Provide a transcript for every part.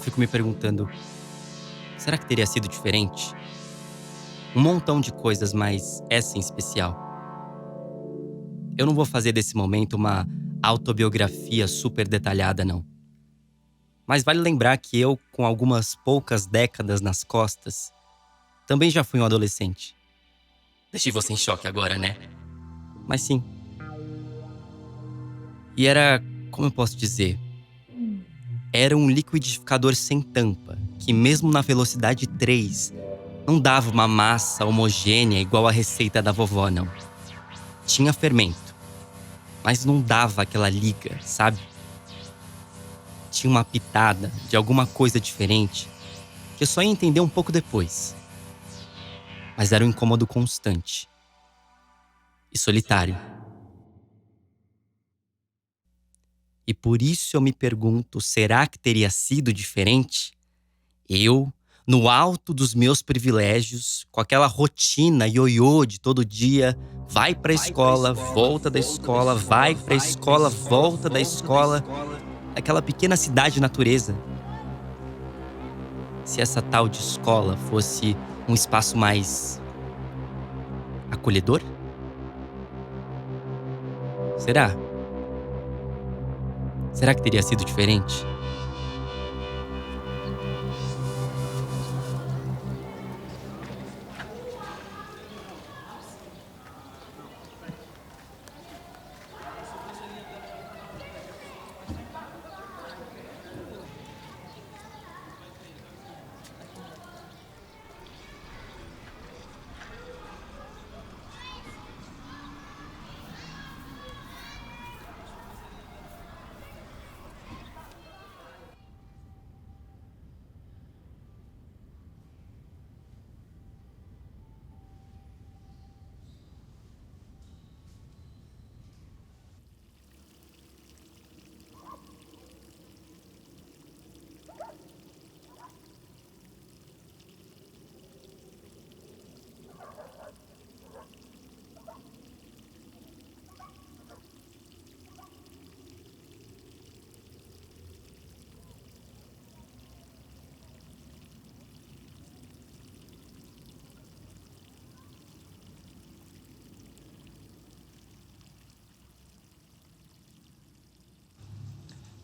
fico me perguntando, será que teria sido diferente? Um montão de coisas, mas essa em especial. Eu não vou fazer desse momento uma autobiografia super detalhada, não. Mas vale lembrar que eu, com algumas poucas décadas nas costas, também já fui um adolescente. Deixei você em choque agora, né? Mas sim. E era, como eu posso dizer? Era um liquidificador sem tampa, que mesmo na velocidade 3, não dava uma massa homogênea igual a receita da vovó, não. Tinha fermento, mas não dava aquela liga, sabe? Tinha uma pitada de alguma coisa diferente que eu só ia entender um pouco depois. Mas era um incômodo constante e solitário. E por isso eu me pergunto, será que teria sido diferente? Eu, no alto dos meus privilégios, com aquela rotina ioiô de todo dia, vai pra escola, volta da escola, vai pra escola, volta da escola, aquela pequena cidade natureza. Se essa tal de escola fosse um espaço mais acolhedor? Será? Será que teria sido diferente?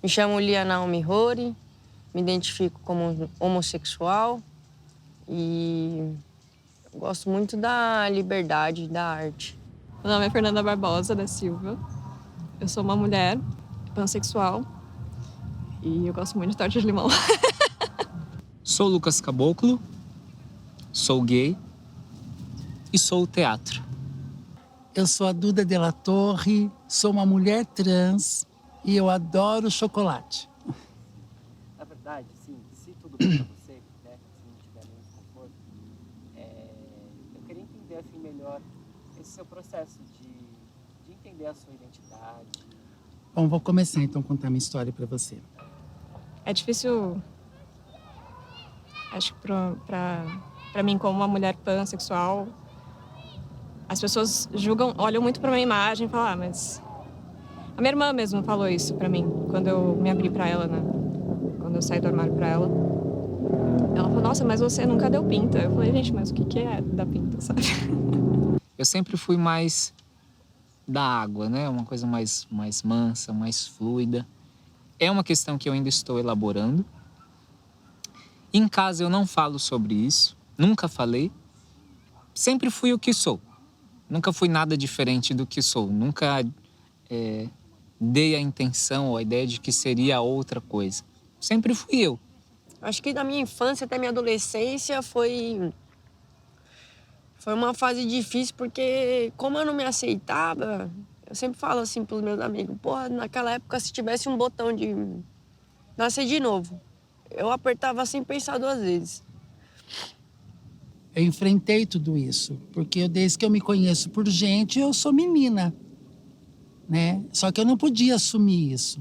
Me chamo Lia Naomi Hori, me identifico como homossexual e gosto muito da liberdade da arte. Meu nome é Fernanda Barbosa da Silva. Eu sou uma mulher pansexual e eu gosto muito de torta de limão. Sou Lucas Caboclo, sou gay e sou o teatro. Eu sou a Duda de la Torre, sou uma mulher trans e eu adoro chocolate. Na verdade, sim, se tudo bem pra você, né, se não tiver nenhum desconforto, eu queria entender assim melhor esse seu processo de entender a sua identidade. Bom, vou começar então a contar minha história para você. É difícil, acho que pra mim, como uma mulher pansexual, as pessoas julgam, olham muito pra minha imagem e falam, mas... A minha irmã mesmo falou isso pra mim, quando eu me abri pra ela, né? Quando eu saí do armário pra ela. Ela falou, nossa, mas você nunca deu pinta. Eu falei, gente, mas o que é dar pinta, sabe? Eu sempre fui mais da água, né? Uma coisa mais mansa, mais fluida. É uma questão que eu ainda estou elaborando. Em casa eu não falo sobre isso, nunca falei. Sempre fui o que sou. Nunca fui nada diferente do que sou. Nunca dei a intenção ou a ideia de que seria outra coisa. Sempre fui eu. Acho que da minha infância até minha adolescência foi uma fase difícil, porque como eu não me aceitava, eu sempre falo assim pros meus amigos, porra, naquela época se tivesse um botão de nascer de novo, eu apertava sem pensar duas vezes. Eu enfrentei tudo isso, porque desde que eu me conheço por gente, eu sou menina, né? Só que eu não podia assumir isso.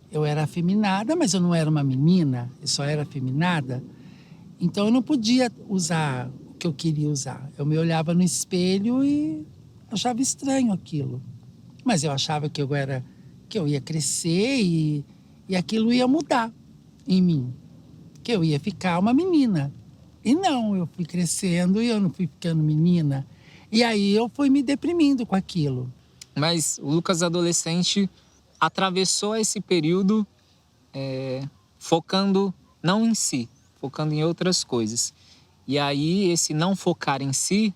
Eu era afeminada, mas eu não era uma menina, eu só era afeminada. Então eu não podia usar o que eu queria usar. Eu me olhava no espelho e achava estranho aquilo. Mas eu achava que eu ia crescer e aquilo ia mudar em mim. que eu ia ficar uma menina. E não, eu fui crescendo e eu não fui ficando menina. E aí eu fui me deprimindo com aquilo. Mas o Lucas adolescente atravessou esse período focando não em si, focando em outras coisas. E aí esse não focar em si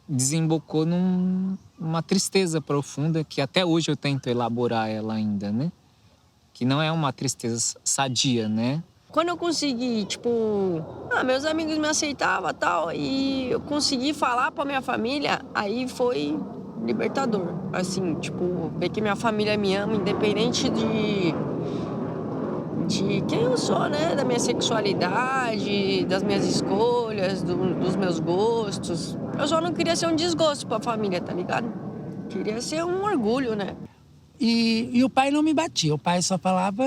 desembocou numa tristeza profunda que até hoje eu tento elaborar ela ainda, né? Que não é uma tristeza sadia, né? Quando eu consegui, tipo, meus amigos me aceitavam e tal, e eu consegui falar pra minha família, aí foi libertador. Assim, tipo, ver que minha família me ama, independente de quem eu sou, né? Da minha sexualidade, das minhas escolhas, dos meus gostos. Eu só não queria ser um desgosto pra família, tá ligado? Queria ser um orgulho, né? E o pai não me batia, o pai só falava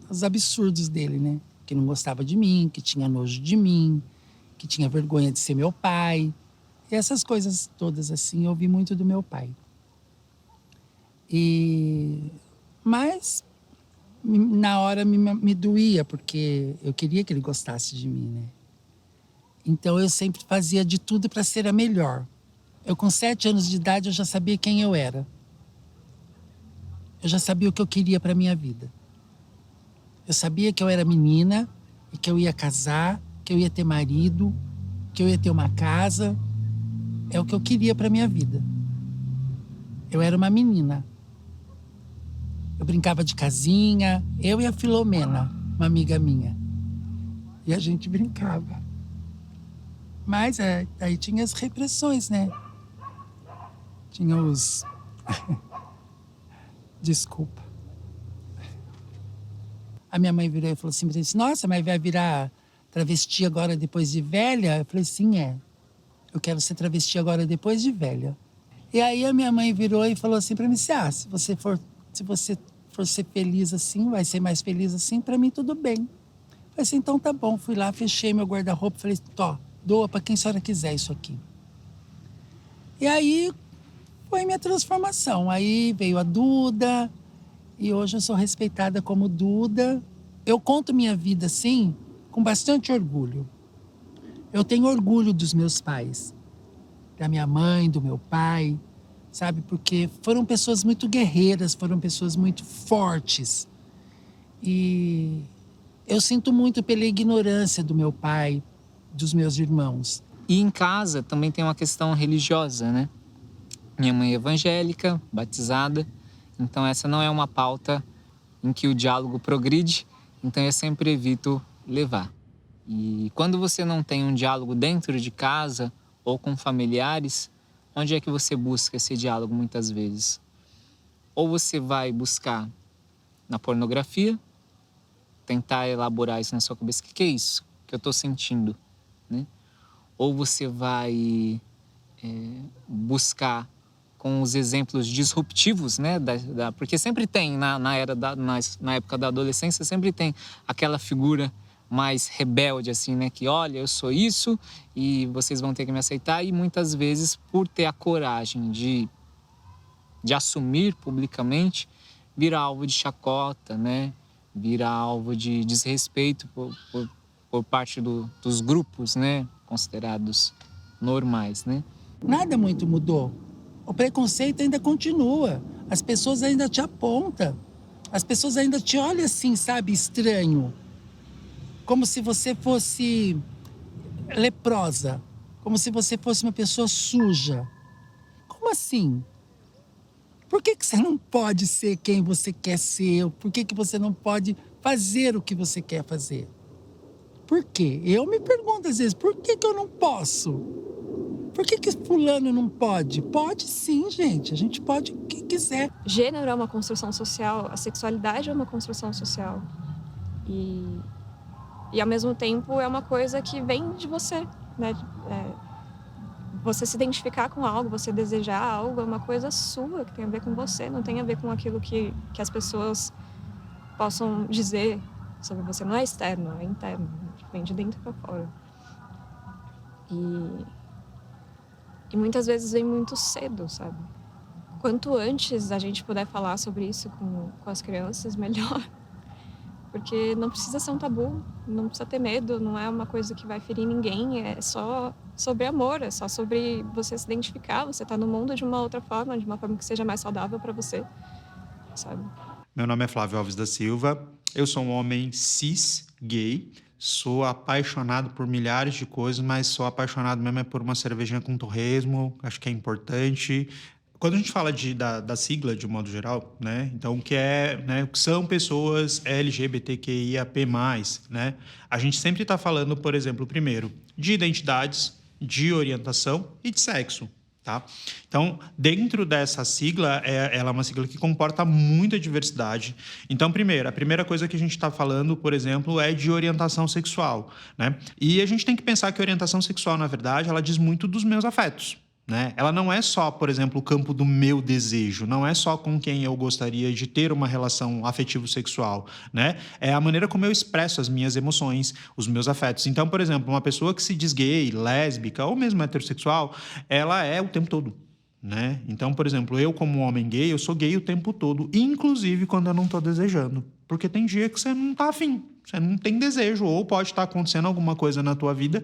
os absurdos dele, né? Que não gostava de mim, que tinha nojo de mim, que tinha vergonha de ser meu pai. E essas coisas todas, assim, eu ouvi muito do meu pai. Mas na hora me doía, porque eu queria que ele gostasse de mim, né? Então eu sempre fazia de tudo para ser a melhor. Eu, com 7 anos de idade, eu já sabia quem eu era. Eu já sabia o que eu queria para minha vida. Eu sabia que eu era menina e que eu ia casar, que eu ia ter marido, que eu ia ter uma casa. É o que eu queria para minha vida. Eu era uma menina. Eu brincava de casinha, eu e a Filomena, uma amiga minha. E a gente brincava. Mas aí tinha as repressões, né? Tinha os... Desculpa. A minha mãe virou e falou assim, nossa, mas vai virar travesti agora depois de velha? Eu falei, sim, é. Eu quero ser travesti agora depois de velha. E aí a minha mãe virou e falou assim pra mim, se você for ser feliz assim, vai ser mais feliz assim, pra mim tudo bem. Eu falei assim, então tá bom. Fui lá, fechei meu guarda-roupa, falei, doa pra quem a senhora quiser isso aqui. E aí foi minha transformação. Aí veio a Duda, e hoje eu sou respeitada como Duda. Eu conto minha vida, assim, com bastante orgulho. Eu tenho orgulho dos meus pais, da minha mãe, do meu pai, sabe? Porque foram pessoas muito guerreiras, foram pessoas muito fortes. E eu sinto muito pela ignorância do meu pai, dos meus irmãos. E em casa também tem uma questão religiosa, né? Minha mãe é evangélica, batizada, então essa não é uma pauta em que o diálogo progride, então eu sempre evito levar. E quando você não tem um diálogo dentro de casa ou com familiares, onde é que você busca esse diálogo muitas vezes? Ou você vai buscar na pornografia, tentar elaborar isso na sua cabeça, o que é isso que eu estou sentindo, né? Ou você vai buscar com os exemplos disruptivos, né? Porque sempre tem, na época da adolescência, sempre tem aquela figura mais rebelde, assim, né? Que, olha, eu sou isso e vocês vão ter que me aceitar. E muitas vezes, por ter a coragem de assumir publicamente, vira alvo de chacota, né? Vira alvo de desrespeito por parte dos grupos, né? Considerados normais, né? Nada muito mudou. O preconceito ainda continua. As pessoas ainda te apontam. As pessoas ainda te olham assim, sabe, estranho. Como se você fosse leprosa. Como se você fosse uma pessoa suja. Como assim? Por que você não pode ser quem você quer ser? Por que você não pode fazer o que você quer fazer? Por quê? Eu me pergunto às vezes, por que eu não posso? Por que fulano não pode? Pode sim, gente. A gente pode o que quiser. Gênero é uma construção social, a sexualidade é uma construção social. E ao mesmo tempo é uma coisa que vem de você, né? Você se identificar com algo, você desejar algo, é uma coisa sua, que tem a ver com você, não tem a ver com aquilo que as pessoas possam dizer sobre você. Não é externo, é interno, vem de dentro para fora. E muitas vezes vem muito cedo, sabe? quanto antes a gente puder falar sobre isso com as crianças, melhor. Porque não precisa ser um tabu, não precisa ter medo, não é uma coisa que vai ferir ninguém, é só sobre amor, é só sobre você se identificar, você tá no mundo de uma outra forma, de uma forma que seja mais saudável para você, sabe? Meu nome é Flávio Alves da Silva, eu sou um homem cis, gay, sou apaixonado por milhares de coisas, mas sou apaixonado mesmo por uma cervejinha com torresmo, acho que é importante. Quando a gente fala da sigla, de um modo geral, né? Então, o que são pessoas LGBTQIAP+, né? A gente sempre está falando, por exemplo, primeiro, de identidades, de orientação e de sexo, tá? Então, dentro dessa sigla, ela é uma sigla que comporta muita diversidade. Então, a primeira coisa que a gente está falando, por exemplo, é de orientação sexual, né? E a gente tem que pensar que a orientação sexual, na verdade, ela diz muito dos meus afetos, né? Ela não é só, por exemplo, o campo do meu desejo, não é só com quem eu gostaria de ter uma relação afetivo-sexual, né? É a maneira como eu expresso as minhas emoções, os meus afetos. Então, por exemplo, uma pessoa que se diz gay, lésbica ou mesmo heterossexual, ela é o tempo todo, né? Então, por exemplo, eu como homem gay, eu sou gay o tempo todo, inclusive quando eu não estou desejando, porque tem dia que você não está afim. Você não tem desejo, ou pode estar acontecendo alguma coisa na tua vida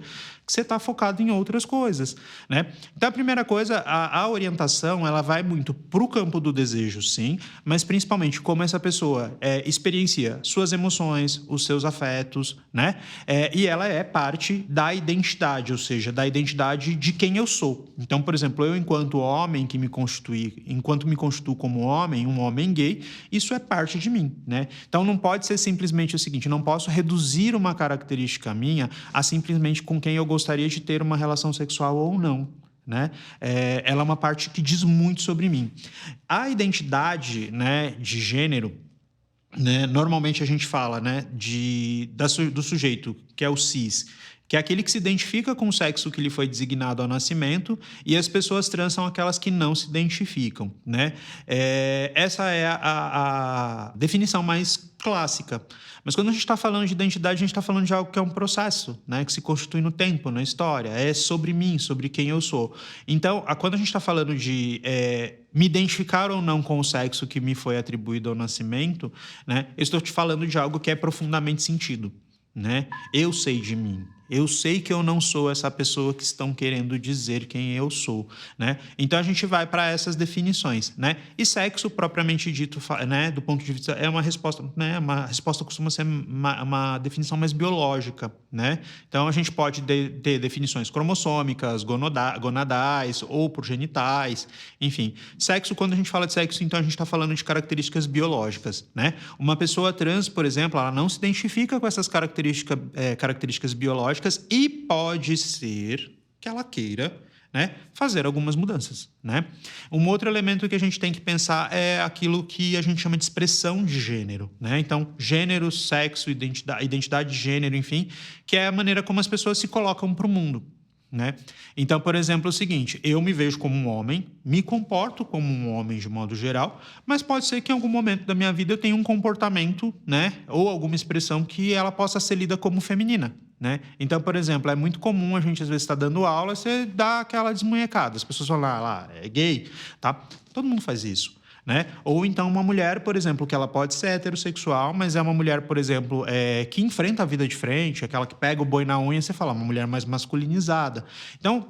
que você está focado em outras coisas, né? Então, a primeira coisa, a orientação, ela vai muito para o campo do desejo, sim, mas principalmente como essa pessoa experiencia suas emoções, os seus afetos, né? E ela é parte da identidade, ou seja, da identidade de quem eu sou. Então, por exemplo, eu, enquanto homem enquanto me constituo como homem, um homem gay, isso é parte de mim, né? Então, não pode ser simplesmente o seguinte, não posso reduzir uma característica minha a simplesmente com quem eu gostaria de ter uma relação sexual ou não, né? Ela é uma parte que diz muito sobre mim. A identidade, né, de gênero, né, normalmente a gente fala, né, do sujeito, que é o cis, que é aquele que se identifica com o sexo que lhe foi designado ao nascimento, e as pessoas trans são aquelas que não se identificam, né? Essa é a definição mais clássica. Mas quando a gente está falando de identidade, a gente está falando de algo que é um processo, né? Que se constitui no tempo, na história. É sobre mim, sobre quem eu sou. Então, quando a gente está falando de me identificar ou não com o sexo que me foi atribuído ao nascimento, né? Eu estou te falando de algo que é profundamente sentido, né? Eu sei de mim. Eu sei que eu não sou essa pessoa que estão querendo dizer quem eu sou, né? Então, a gente vai para essas definições, né? E sexo, propriamente dito, né, do ponto de vista... É uma resposta, né? Uma resposta costuma ser uma definição mais biológica, né? Então, a gente pode ter definições cromossômicas, gonadais ou progenitais, enfim. Sexo, quando a gente fala de sexo, então, a gente está falando de características biológicas, né? Uma pessoa trans, por exemplo, ela não se identifica com essas características biológicas, e pode ser que ela queira, né, fazer algumas mudanças, né? Um outro elemento que a gente tem que pensar é aquilo que a gente chama de expressão de gênero, né? Então, gênero, sexo, identidade de gênero, enfim, que é a maneira como as pessoas se colocam para o mundo, né? Então, por exemplo, é o seguinte, eu me vejo como um homem, me comporto como um homem de modo geral, mas pode ser que em algum momento da minha vida eu tenha um comportamento, né, ou alguma expressão que ela possa ser lida como feminina, né? Então, por exemplo, é muito comum a gente às vezes estar dando aula e você dá aquela desmunhecada, as pessoas falam, lá, é gay, tá? Todo mundo faz isso, né? Ou então uma mulher, por exemplo, que ela pode ser heterossexual, mas é uma mulher, por exemplo, que enfrenta a vida de frente, aquela que pega o boi na unha, você fala, uma mulher mais masculinizada. Então,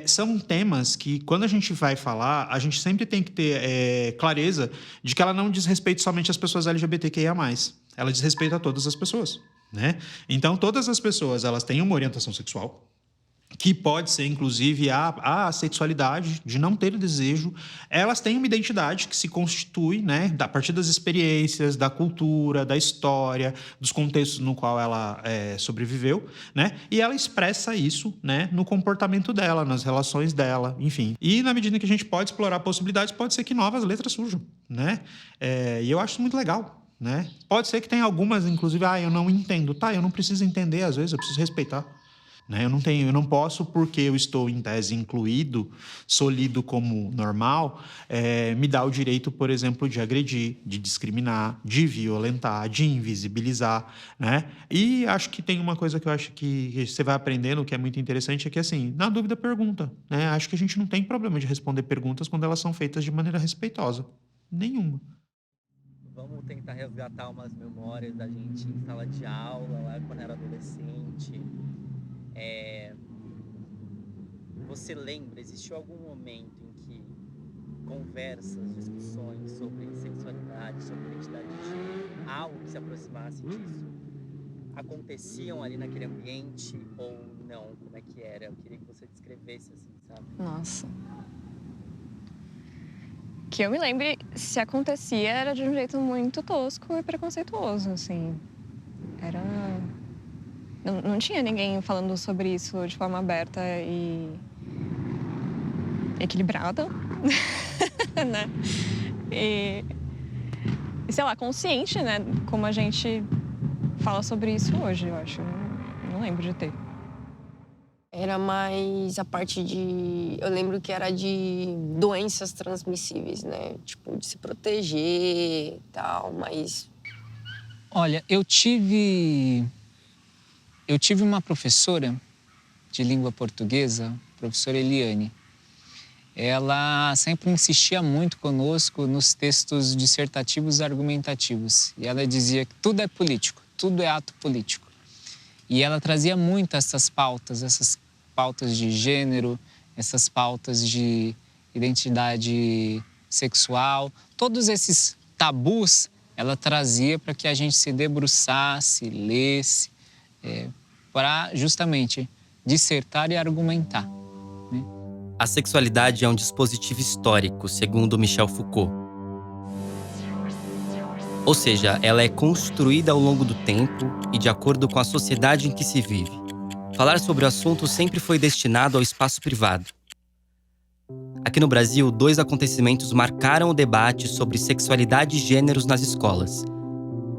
são temas que, quando a gente vai falar, a gente sempre tem que ter clareza de que ela não diz respeito somente às pessoas LGBTQIA+. Ela diz respeito a todas as pessoas, né? Então, todas as pessoas, elas têm uma orientação sexual, que pode ser, inclusive, a sexualidade, de não ter desejo. Elas têm uma identidade que se constitui, né, a partir das experiências, da cultura, da história, dos contextos no qual ela sobreviveu, né? E ela expressa isso, né, no comportamento dela, nas relações dela, enfim. E na medida que a gente pode explorar possibilidades, pode ser que novas letras surjam, né? E eu acho isso muito legal, né? Pode ser que tenha algumas, inclusive, eu não entendo. Tá, eu não preciso entender, às vezes, eu preciso respeitar, né? Eu não posso, porque eu estou em tese incluído, sou lido como normal, me dá o direito, por exemplo, de agredir, de discriminar, de violentar, de invisibilizar, né? E acho que tem uma coisa que eu acho que você vai aprendendo, que é muito interessante, é que, assim, na dúvida, pergunta, né? Acho que a gente não tem problema de responder perguntas quando elas são feitas de maneira respeitosa. Nenhuma. Vamos tentar resgatar umas memórias da gente em sala de aula, lá quando era adolescente. Você lembra, existiu algum momento em que conversas, discussões sobre sexualidade, sobre identidade de gênero, algo que se aproximasse disso, aconteciam ali naquele ambiente ou não? Como é que era? Eu queria que você descrevesse assim, sabe? Nossa. Que eu me lembre, se acontecia, era de um jeito muito tosco e preconceituoso, assim. Era... Não tinha ninguém falando sobre isso de forma aberta e equilibrada, né? E, sei lá, consciente, né? Como a gente fala sobre isso hoje, eu acho. Não lembro de ter. Era mais a parte de... Eu lembro que era de doenças transmissíveis, né? Tipo, de se proteger e tal, mas... Olha, eu tive uma professora de língua portuguesa, professora Eliane. Ela sempre insistia muito conosco nos textos dissertativos e argumentativos. E ela dizia que tudo é político, tudo é ato político. E ela trazia muito essas pautas de gênero, essas pautas de identidade sexual, todos esses tabus ela trazia para que a gente se debruçasse, lesse, para justamente dissertar e argumentar. A sexualidade é um dispositivo histórico, segundo Michel Foucault. Ou seja, ela é construída ao longo do tempo e de acordo com a sociedade em que se vive. Falar sobre o assunto sempre foi destinado ao espaço privado. Aqui no Brasil, 2 acontecimentos marcaram o debate sobre sexualidade e gêneros nas escolas: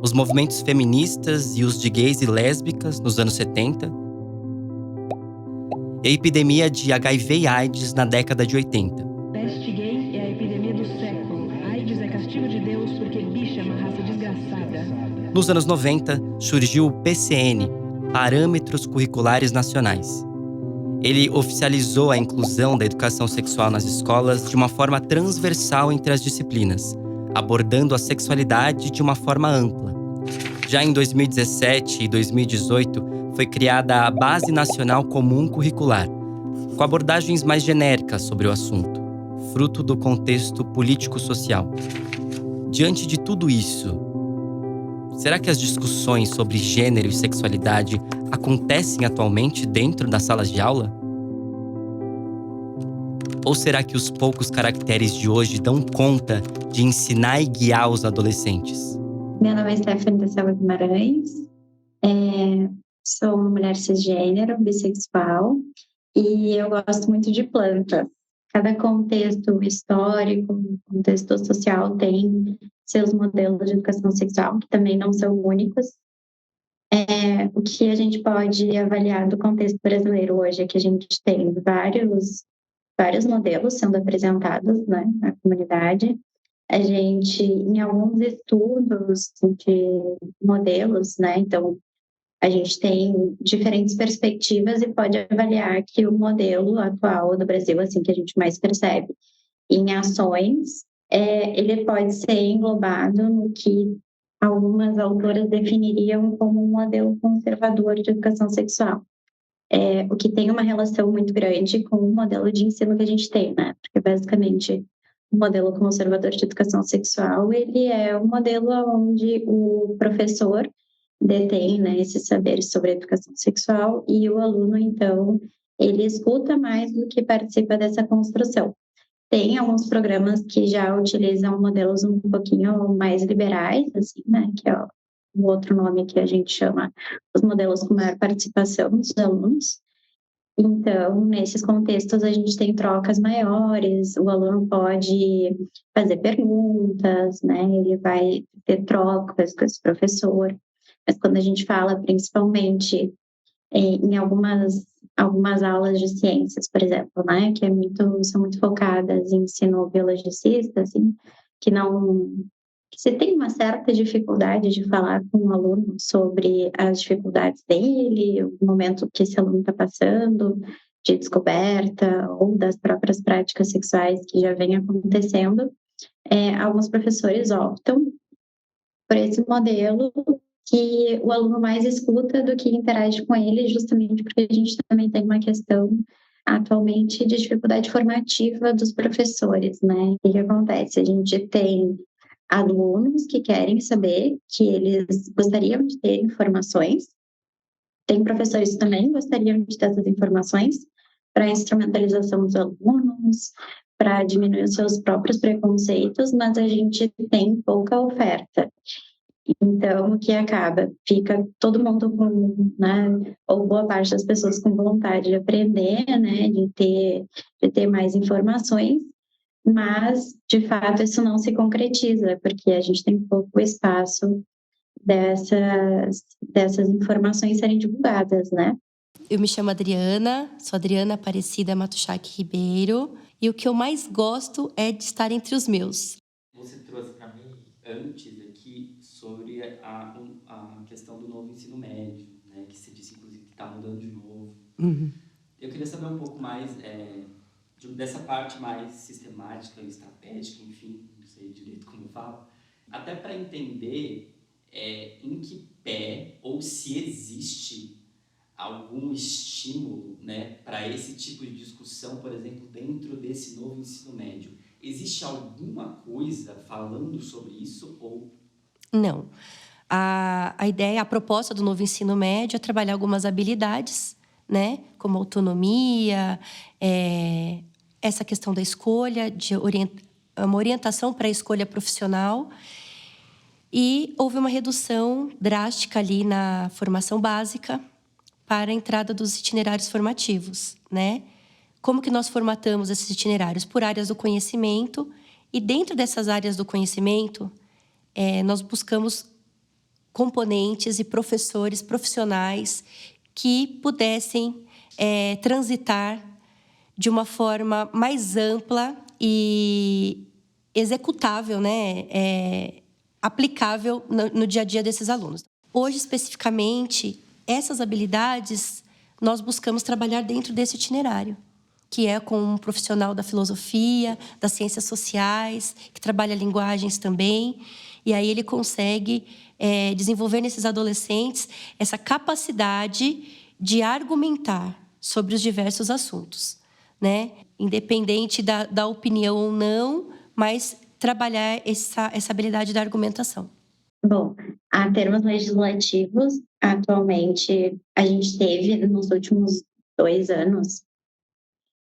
os movimentos feministas e os de gays e lésbicas nos anos 70, e a epidemia de HIV e AIDS na década de 80. Peste gay é a epidemia do século. AIDS é castigo de Deus porque bicha é uma raça desgraçada. Nos anos 90, surgiu o PCN, Parâmetros Curriculares Nacionais. Ele oficializou a inclusão da educação sexual nas escolas de uma forma transversal entre as disciplinas, abordando a sexualidade de uma forma ampla. Já em 2017 e 2018, foi criada a Base Nacional Comum Curricular, com abordagens mais genéricas sobre o assunto, fruto do contexto político-social. Diante de tudo isso, será que as discussões sobre gênero e sexualidade acontecem atualmente dentro das salas de aula? Ou será que os poucos caracteres de hoje dão conta de ensinar e guiar os adolescentes? Meu nome é Stephanie da Silva Guimarães, sou uma mulher cisgênero, bissexual, e eu gosto muito de plantas. Cada contexto histórico, contexto social tem seus modelos de educação sexual, que também não são únicos. O que a gente pode avaliar do contexto brasileiro hoje é que a gente tem vários modelos sendo apresentados, né, na comunidade. A gente, em alguns estudos de modelos, né, então a gente tem diferentes perspectivas e pode avaliar que o modelo atual do Brasil, assim, que a gente mais percebe em ações, ele pode ser englobado no que algumas autoras definiriam como um modelo conservador de educação sexual. O que tem uma relação muito grande com o modelo de ensino que a gente tem, né? Porque, basicamente, o modelo conservador de educação sexual, ele é um modelo onde o professor detém, né, esses saberes sobre a educação sexual e o aluno, então, ele escuta mais do que participa dessa construção. Tem alguns programas que já utilizam modelos um pouquinho mais liberais, assim, né, que é o outro nome que a gente chama os modelos com maior participação dos alunos. Então, nesses contextos, a gente tem trocas maiores, o aluno pode fazer perguntas, né, ele vai ter trocas com esse professor. Mas quando a gente fala, principalmente, em algumas aulas de ciências, por exemplo, né, que são muito focadas em ensino biologicista, assim, que se tem uma certa dificuldade de falar com o aluno sobre as dificuldades dele, o momento que esse aluno está passando, de descoberta ou das próprias práticas sexuais que já vem acontecendo, alguns professores optam por esse modelo que o aluno mais escuta do que interage com ele, justamente porque a gente também tem uma questão atualmente de dificuldade formativa dos professores, né? O que acontece? A gente tem alunos que querem saber, que eles gostariam de ter informações, tem professores que também gostariam de ter essas informações para a instrumentalização dos alunos, para diminuir os seus próprios preconceitos, mas a gente tem pouca oferta. Então, o que acaba? Fica todo mundo com, né, ou boa parte das pessoas com vontade de aprender, né, de ter mais informações, mas, de fato, isso não se concretiza, porque a gente tem pouco espaço dessas informações serem divulgadas, né? Eu me chamo Adriana, sou Adriana Aparecida Matuchak Ribeiro, e o que eu mais gosto é de estar entre os meus. Você trouxe para mim antes aqui sobre a questão do novo ensino médio, né, que você disse, inclusive, que está mudando de novo. Eu queria saber um pouco mais dessa parte mais sistemática e estratégica, enfim, não sei direito como eu falo, até para entender em que pé ou se existe algum estímulo, né, para esse tipo de discussão, por exemplo, dentro desse novo ensino médio. Existe alguma coisa falando sobre isso ou... Não. A ideia, a proposta do novo ensino médio é trabalhar algumas habilidades, né, como autonomia, essa questão da escolha, uma orientação para a escolha profissional. E houve uma redução drástica ali na formação básica para a entrada dos itinerários formativos, né? Como que nós formatamos esses itinerários? Por áreas do conhecimento. E dentro dessas áreas do conhecimento, nós buscamos componentes e professores profissionais que pudessem transitar de uma forma mais ampla e executável, né? Aplicável no dia a dia desses alunos. Hoje, especificamente, essas habilidades nós buscamos trabalhar dentro desse itinerário, que é com um profissional da filosofia, das ciências sociais, que trabalha linguagens também, e aí ele consegue desenvolver nesses adolescentes essa capacidade de argumentar sobre os diversos assuntos, né? Independente da opinião ou não, mas trabalhar essa habilidade da argumentação. Bom, a termos legislativos, atualmente, a gente teve, nos últimos 2 anos,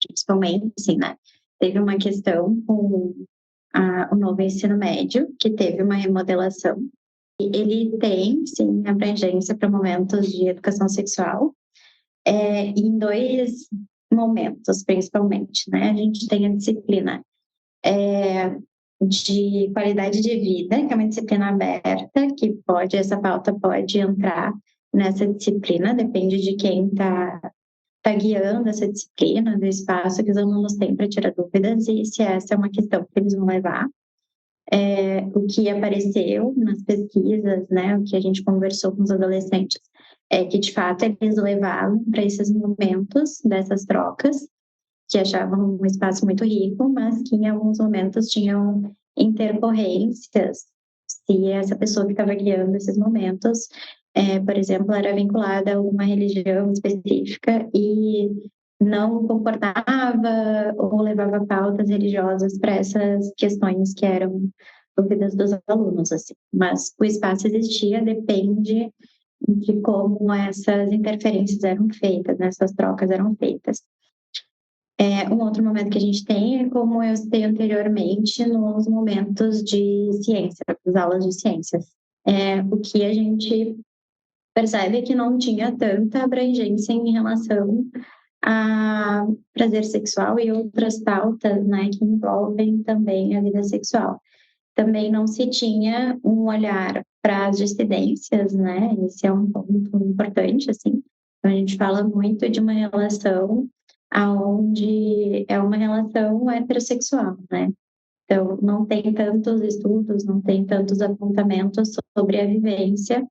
principalmente, assim, né? Teve uma questão com o novo ensino médio, que teve uma remodelação. Ele tem, sim, abrangência para momentos de educação sexual, em 2 momentos, principalmente, né? A gente tem a disciplina de qualidade de vida, que é uma disciplina aberta, que essa pauta pode entrar nessa disciplina, depende de quem está guiando essa disciplina, do espaço que os alunos têm para tirar dúvidas e se essa é uma questão que eles vão levar. O que apareceu nas pesquisas, né, o que a gente conversou com os adolescentes, é que, de fato, eles levavam para esses momentos dessas trocas, que achavam um espaço muito rico, mas que em alguns momentos tinham intercorrências se essa pessoa que estava guiando esses momentos, por exemplo, era vinculada a uma religião específica e não concordava ou levava pautas religiosas para essas questões que eram dúvidas dos alunos, assim. Mas o espaço existia, depende de como essas interferências eram feitas, né? Essas trocas eram feitas. Um outro momento que a gente tem é, como eu citei anteriormente, nos momentos de ciência, nas aulas de ciências. O que a gente percebe é que não tinha tanta abrangência em relação a prazer sexual e outras pautas, né, que envolvem também a vida sexual. Também não se tinha um olhar para as dissidências, né, esse é um ponto importante, assim, Então, a gente fala muito de uma relação onde é uma relação heterossexual, né? Então, não tem tantos estudos, não tem tantos apontamentos sobre a vivência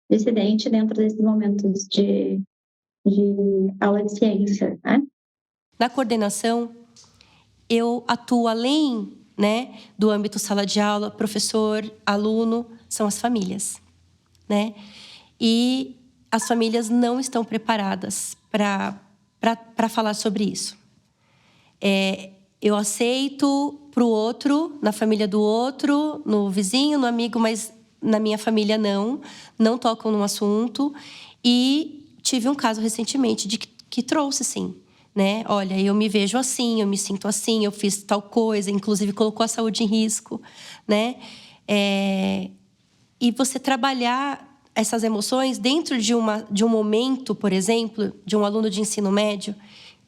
dissidente dentro desses momentos de aula de ciência, né? Na coordenação, eu atuo além, né, do âmbito sala de aula, professor, aluno, são as famílias, né? E as famílias não estão preparadas para falar sobre isso. Eu aceito para o outro, na família do outro, no vizinho, no amigo, mas na minha família não tocam no assunto. E tive um caso recentemente de que trouxe, sim, né? Olha, eu me vejo assim, eu me sinto assim, eu fiz tal coisa, inclusive colocou a saúde em risco, né? E você trabalhar essas emoções dentro de um momento, por exemplo, de um aluno de ensino médio,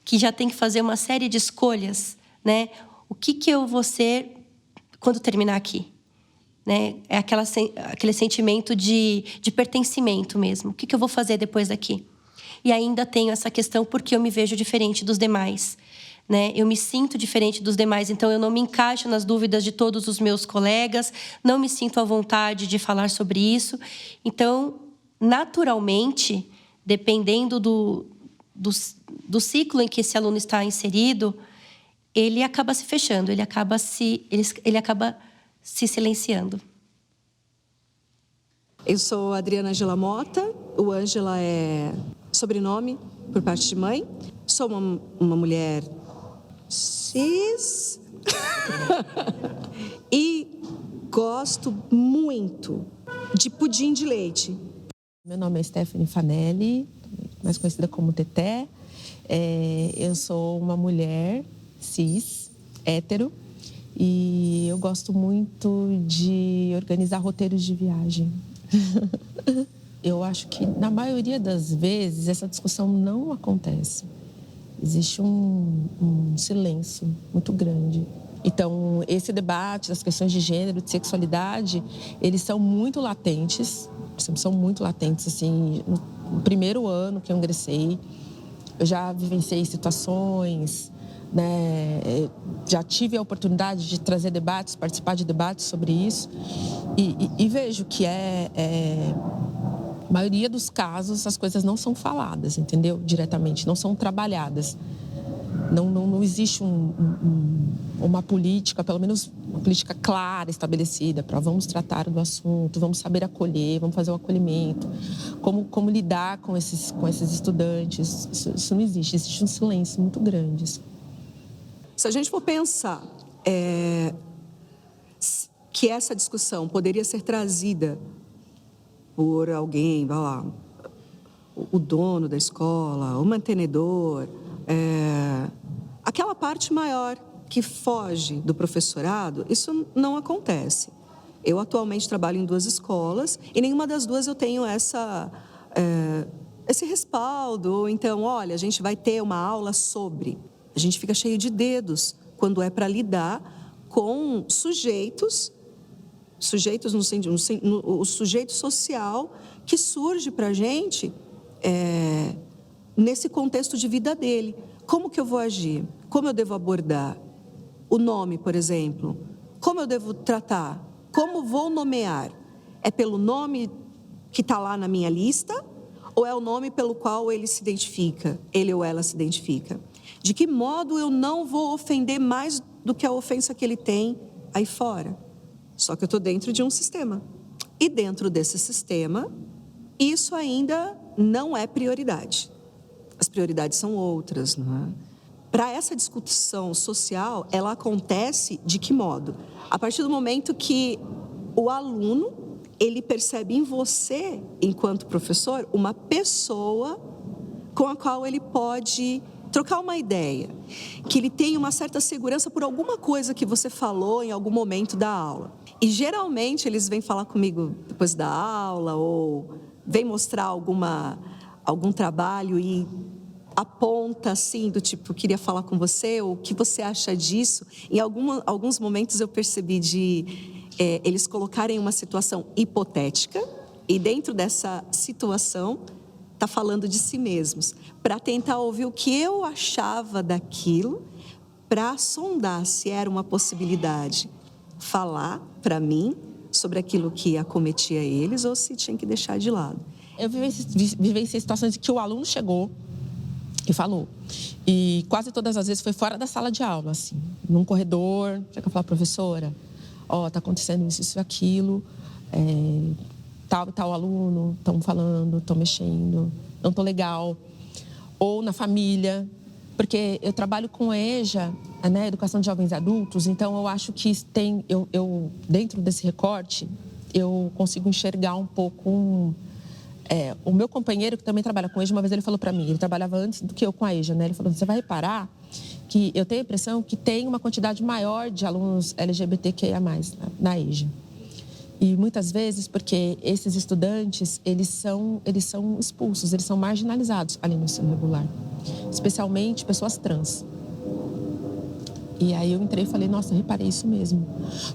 que já tem que fazer uma série de escolhas, né? O que eu vou ser quando terminar aqui? Né? É aquele sentimento de pertencimento mesmo. O que eu vou fazer depois daqui? E ainda tenho essa questão porque eu me vejo diferente dos demais, né? Eu me sinto diferente dos demais, então eu não me encaixo nas dúvidas de todos os meus colegas, não me sinto à vontade de falar sobre isso. Então, naturalmente, dependendo do ciclo em que esse aluno está inserido, ele acaba se fechando, ele acaba se silenciando. Eu sou Adriana Ângela Mota, o Ângela é sobrenome por parte de mãe. Sou uma mulher cis e gosto muito de pudim de leite. Meu nome é Stephanie Fanelli, mais conhecida como Teté. Eu sou uma mulher cis, hétero, e eu gosto muito de organizar roteiros de viagem. Eu acho que, na maioria das vezes, essa discussão não acontece. Existe um silêncio muito grande. Então, esse debate das questões de gênero, de sexualidade, eles são muito latentes. São muito latentes, assim. No primeiro ano que eu ingressei, eu já vivenciei situações, né? Já tive a oportunidade de trazer debates, participar de debates sobre isso. E vejo que a maioria dos casos, as coisas não são faladas, entendeu? Diretamente, não são trabalhadas. Não existe uma política, pelo menos uma política clara, estabelecida, para vamos tratar do assunto, vamos saber acolher, vamos fazer o acolhimento, como lidar com esses estudantes. Isso não existe, existe um silêncio muito grande. Se a gente for pensar que essa discussão poderia ser trazida por alguém, vai lá, o dono da escola, o mantenedor, aquela parte maior que foge do professorado, isso não acontece. Eu atualmente trabalho em 2 escolas e nenhuma das 2 eu tenho esse respaldo. Ou então, olha, a gente vai ter uma aula sobre. A gente fica cheio de dedos quando é para lidar com sujeitos o sujeito social que surge para a gente nesse contexto de vida dele. Como que eu vou agir? Como eu devo abordar? O nome, por exemplo. Como eu devo tratar? Como vou nomear? É pelo nome que está lá na minha lista? Ou é o nome pelo qual ele se identifica, ele ou ela se identifica? De que modo eu não vou ofender mais do que a ofensa que ele tem aí fora? Só que eu estou dentro de um sistema. E dentro desse sistema, isso ainda não é prioridade. As prioridades são outras, não é? Para essa discussão social, ela acontece de que modo? A partir do momento que o aluno, ele percebe em você, enquanto professor, uma pessoa com a qual ele pode trocar uma ideia, que ele tem uma certa segurança por alguma coisa que você falou em algum momento da aula. E geralmente eles vêm falar comigo depois da aula ou vêm mostrar algum trabalho e aponta assim do tipo, queria falar com você, ou o que você acha disso. Em alguns momentos eu percebi eles colocarem uma situação hipotética e dentro dessa situação tá falando de si mesmos, para tentar ouvir o que eu achava daquilo, para sondar se era uma possibilidade falar para mim sobre aquilo que acometia eles ou se tinha que deixar de lado. Eu vivenciei situações em que o aluno chegou e falou. E quase todas as vezes foi fora da sala de aula, assim, num corredor. Chega a falar, professora, tá acontecendo isso, aquilo. Tal aluno, estão falando, estão mexendo, não tô legal. Ou na família, porque eu trabalho com EJA, né, Educação de Jovens e Adultos, então eu acho que eu dentro desse recorte, eu consigo enxergar um pouco... o meu companheiro, que também trabalha com EJA, uma vez ele falou para mim, ele trabalhava antes do que eu com a EJA, né? Ele falou, você vai reparar que eu tenho a impressão que tem uma quantidade maior de alunos LGBTQIA+, na EJA. E muitas vezes porque esses estudantes, eles são expulsos, eles são marginalizados ali no ensino regular. Especialmente pessoas trans. E aí eu entrei e falei, nossa, reparei isso mesmo.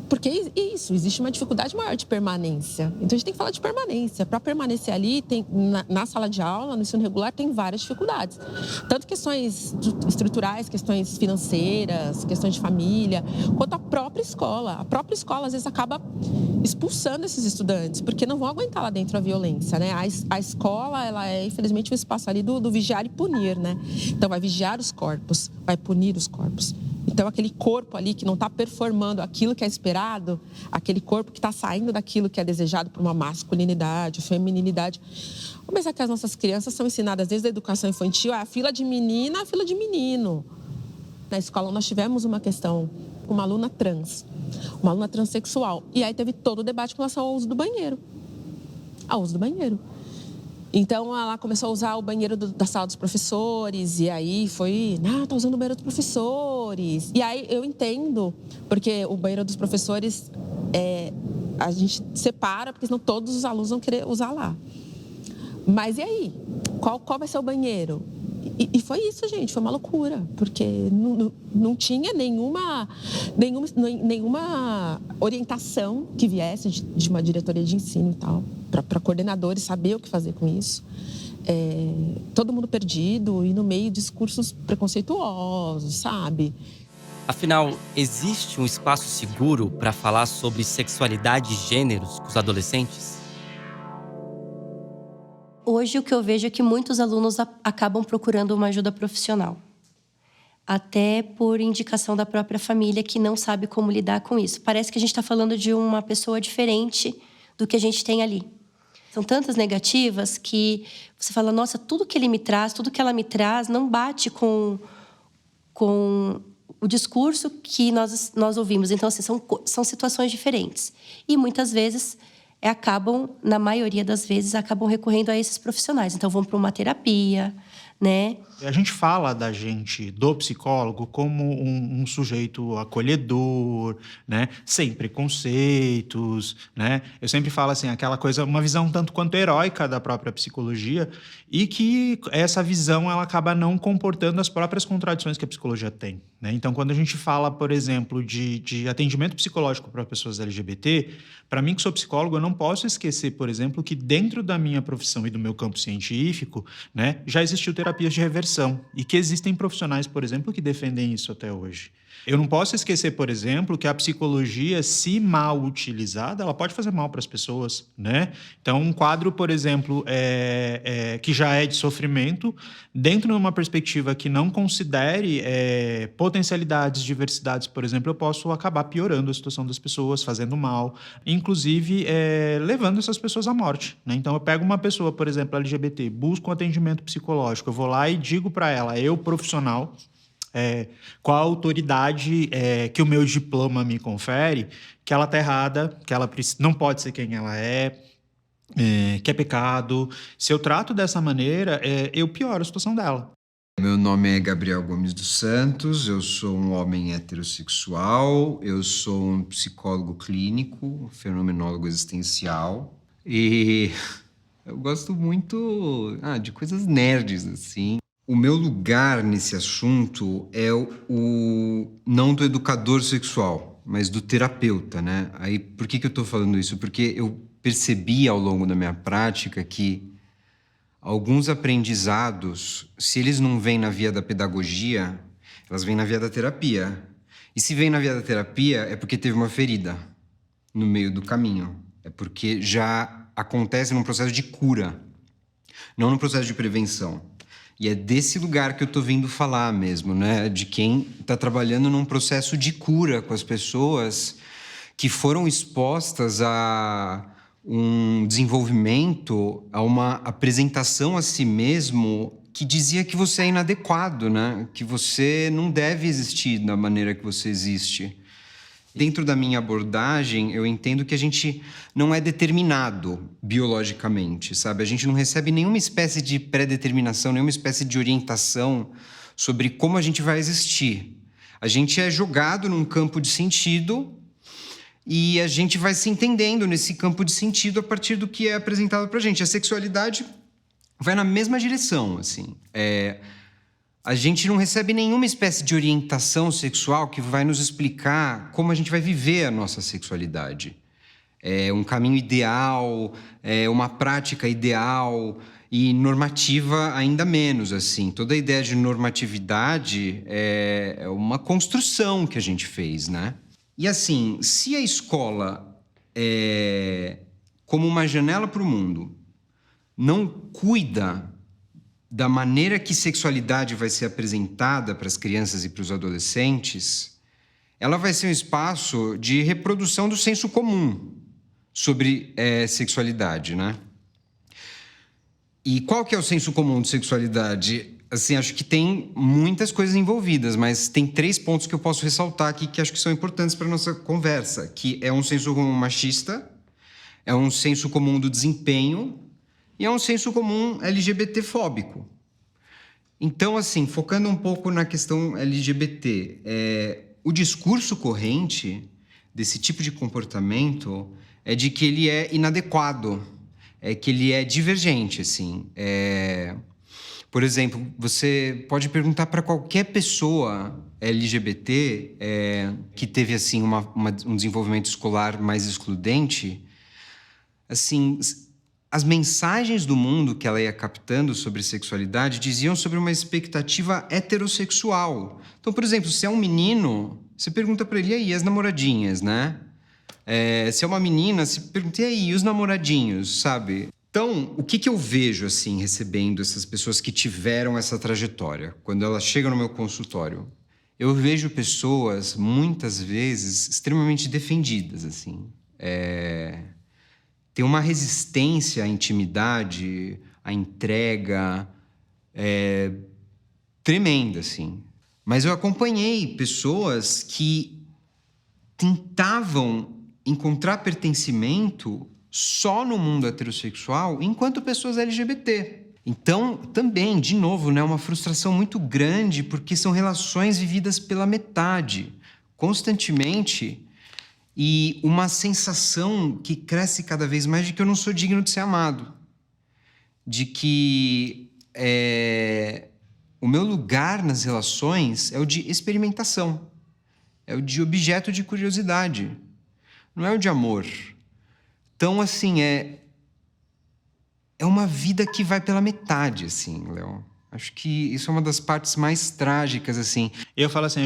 Porque existe uma dificuldade maior de permanência. Então a gente tem que falar de permanência. Para permanecer ali, na sala de aula, no ensino regular, tem várias dificuldades. Tanto questões estruturais, questões financeiras, questões de família, quanto a própria escola. A própria escola, às vezes, acaba expulsando esses estudantes, porque não vão aguentar lá dentro a violência, né? A escola, ela é, infelizmente, o espaço ali do vigiar e punir, né? Então vai vigiar os corpos, vai punir os corpos. Então, aquele corpo ali que não está performando aquilo que é esperado, aquele corpo que está saindo daquilo que é desejado por uma masculinidade, feminilidade. Vamos pensar que as nossas crianças são ensinadas desde a educação infantil, a fila de menina, a fila de menino. Na escola, nós tivemos uma questão com uma aluna transexual. E aí teve todo o debate com relação ao uso do banheiro. Ao uso do banheiro. Então, ela começou a usar o banheiro da sala dos professores, e aí foi, tá usando o banheiro dos professores. E aí eu entendo, porque o banheiro dos professores, a gente separa, porque senão todos os alunos vão querer usar lá. Mas e aí? Qual vai ser o banheiro? E foi isso, gente, foi uma loucura, porque não tinha nenhuma orientação que viesse de uma diretoria de ensino e tal, para coordenadores saber o que fazer com isso. Todo mundo perdido e no meio discursos preconceituosos, sabe? Afinal, existe um espaço seguro para falar sobre sexualidade e gêneros com os adolescentes? Hoje, o que eu vejo é que muitos alunos acabam procurando uma ajuda profissional. Até por indicação da própria família, que não sabe como lidar com isso. Parece que a gente está falando de uma pessoa diferente do que a gente tem ali. São tantas negativas que você fala, nossa, tudo que ele me traz, tudo que ela me traz, não bate com o discurso que nós ouvimos. Então, assim, são situações diferentes. E muitas vezes... na maioria das vezes, acabam recorrendo a esses profissionais. Então, vão para uma terapia, né? A gente fala do psicólogo, como um sujeito acolhedor, né? Sem preconceitos, né? Eu sempre falo assim, aquela coisa, uma visão tanto quanto heróica da própria psicologia, e que essa visão ela acaba não comportando as próprias contradições que a psicologia tem, né? Então, quando a gente fala, por exemplo, de atendimento psicológico para pessoas LGBT, para mim que sou psicólogo, eu não posso esquecer, por exemplo, que dentro da minha profissão e do meu campo científico, né, já existiu terapias de reversão e que existem profissionais, por exemplo, que defendem isso até hoje. Eu não posso esquecer, por exemplo, que a psicologia, se mal utilizada, ela pode fazer mal para as pessoas, né? Então, um quadro, por exemplo, que já é de sofrimento, dentro de uma perspectiva que não considere potencialidades, diversidades, por exemplo, eu posso acabar piorando a situação das pessoas, fazendo mal, inclusive levando essas pessoas à morte, né? Então, eu pego uma pessoa, por exemplo, LGBT, busco um atendimento psicológico, eu vou lá e digo para ela, eu, profissional, qual a autoridade que o meu diploma me confere, que ela está errada, que ela não pode ser quem ela que é pecado. Se eu trato dessa maneira, eu pioro a situação dela. Meu nome é Gabriel Gomes dos Santos, eu sou um homem heterossexual, eu sou um psicólogo clínico, fenomenólogo existencial e eu gosto muito de coisas nerds, assim. O meu lugar nesse assunto é o não do educador sexual, mas do terapeuta, né? Aí, por que eu estou falando isso? Porque eu percebi ao longo da minha prática que alguns aprendizados, se eles não vêm na via da pedagogia, elas vêm na via da terapia. E se vem na via da terapia, é porque teve uma ferida no meio do caminho. É porque já acontece num processo de cura, não num processo de prevenção. E é desse lugar que eu tô vindo falar mesmo, né? De quem tá trabalhando num processo de cura com as pessoas que foram expostas a um desenvolvimento, a uma apresentação a si mesmo que dizia que você é inadequado, né? Que você não deve existir da maneira que você existe. Dentro da minha abordagem, eu entendo que a gente não é determinado biologicamente, sabe? A gente não recebe nenhuma espécie de pré-determinação, nenhuma espécie de orientação sobre como a gente vai existir. A gente é jogado num campo de sentido e a gente vai se entendendo nesse campo de sentido a partir do que é apresentado pra gente. A sexualidade vai na mesma direção, assim. A gente não recebe nenhuma espécie de orientação sexual que vai nos explicar como a gente vai viver a nossa sexualidade. É um caminho ideal, é uma prática ideal e normativa ainda menos, assim. Toda a ideia de normatividade é uma construção que a gente fez, né? E assim, se a escola, como uma janela para o mundo, não cuida da maneira que sexualidade vai ser apresentada para as crianças e para os adolescentes, ela vai ser um espaço de reprodução do senso comum sobre sexualidade, né? E qual que é o senso comum de sexualidade? Assim, acho que tem muitas coisas envolvidas, mas tem 3 pontos que eu posso ressaltar aqui que acho que são importantes para a nossa conversa, que é um senso comum machista, é um senso comum do desempenho e é um senso comum LGBT-fóbico. Então, assim, focando um pouco na questão LGBT, o discurso corrente desse tipo de comportamento é de que ele é inadequado, é que ele é divergente, assim. Por exemplo, você pode perguntar para qualquer pessoa LGBT que teve assim um desenvolvimento escolar mais excludente, assim, as mensagens do mundo que ela ia captando sobre sexualidade diziam sobre uma expectativa heterossexual. Então, por exemplo, se é um menino, você pergunta para ele, e aí, as namoradinhas, né? Se é uma menina, você pergunta, e aí, os namoradinhos, sabe? Então, o que eu vejo, assim, recebendo essas pessoas que tiveram essa trajetória, quando elas chegam no meu consultório? Eu vejo pessoas, muitas vezes, extremamente defendidas, assim. Tem uma resistência à intimidade, à entrega, tremenda, assim. Mas eu acompanhei pessoas que tentavam encontrar pertencimento só no mundo heterossexual, enquanto pessoas LGBT. Então, também, de novo, né, uma frustração muito grande, porque são relações vividas pela metade, constantemente, e uma sensação que cresce cada vez mais de que eu não sou digno de ser amado, de que o meu lugar nas relações é o de experimentação, é o de objeto de curiosidade, não é o de amor. Então, assim, é uma vida que vai pela metade, assim, Léo. Acho que isso é uma das partes mais trágicas, assim. Eu falo assim,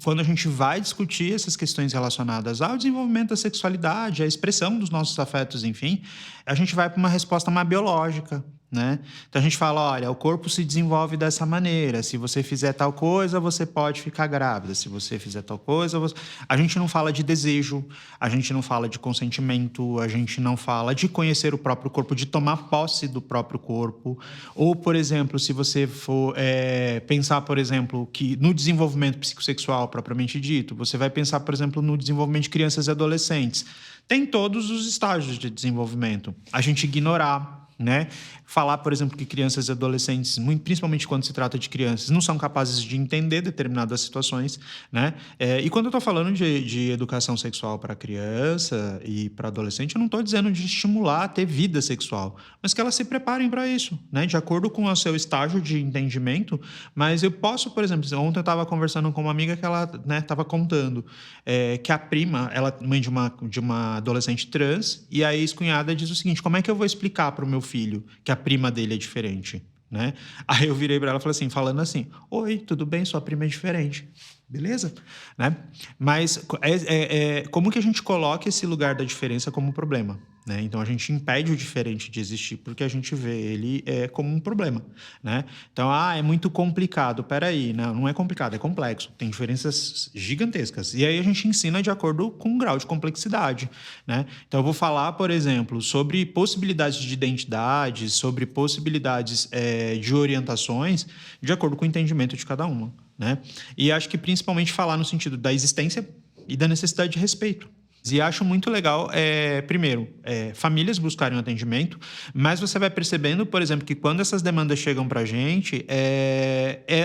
quando a gente vai discutir essas questões relacionadas ao desenvolvimento da sexualidade, à expressão dos nossos afetos, enfim, a gente vai para uma resposta mais biológica, né? Então a gente fala, olha, o corpo se desenvolve dessa maneira, se você fizer tal coisa, você pode ficar grávida, se você fizer tal coisa... A gente não fala de desejo, a gente não fala de consentimento, a gente não fala de conhecer o próprio corpo, de tomar posse do próprio corpo. Ou, por exemplo, se você for pensar, por exemplo, que no desenvolvimento psicossexual propriamente dito, você vai pensar, por exemplo, no desenvolvimento de crianças e adolescentes. Tem todos os estágios de desenvolvimento. A gente ignorar, né? Falar, por exemplo, que crianças e adolescentes, principalmente quando se trata de crianças, não são capazes de entender determinadas situações, né? E quando eu estou falando de educação sexual para criança e para adolescente, eu não estou dizendo de estimular a ter vida sexual, mas que elas se preparem para isso, né? De acordo com o seu estágio de entendimento. Mas eu posso, por exemplo, ontem eu estava conversando com uma amiga que ela estava contando que a prima, ela mãe de uma adolescente trans, e a ex-cunhada diz o seguinte: como é que eu vou explicar para o meu filho que a prima dele é diferente, né? Aí eu virei para ela e falei assim, falando assim, oi, tudo bem? Sua prima é diferente. Beleza? Né? Mas como que a gente coloca esse lugar da diferença como problema? Né? Então, a gente impede o diferente de existir porque a gente vê ele como um problema. Né? Então, é muito complicado. Peraí, não é complicado, é complexo. Tem diferenças gigantescas. E aí a gente ensina de acordo com o grau de complexidade. Né? Então, eu vou falar, por exemplo, sobre possibilidades de identidades, sobre possibilidades de orientações de acordo com o entendimento de cada uma. Né? E acho que principalmente falar no sentido da existência e da necessidade de respeito. E acho muito legal, primeiro, famílias buscarem um atendimento, mas você vai percebendo, por exemplo, que quando essas demandas chegam para a gente,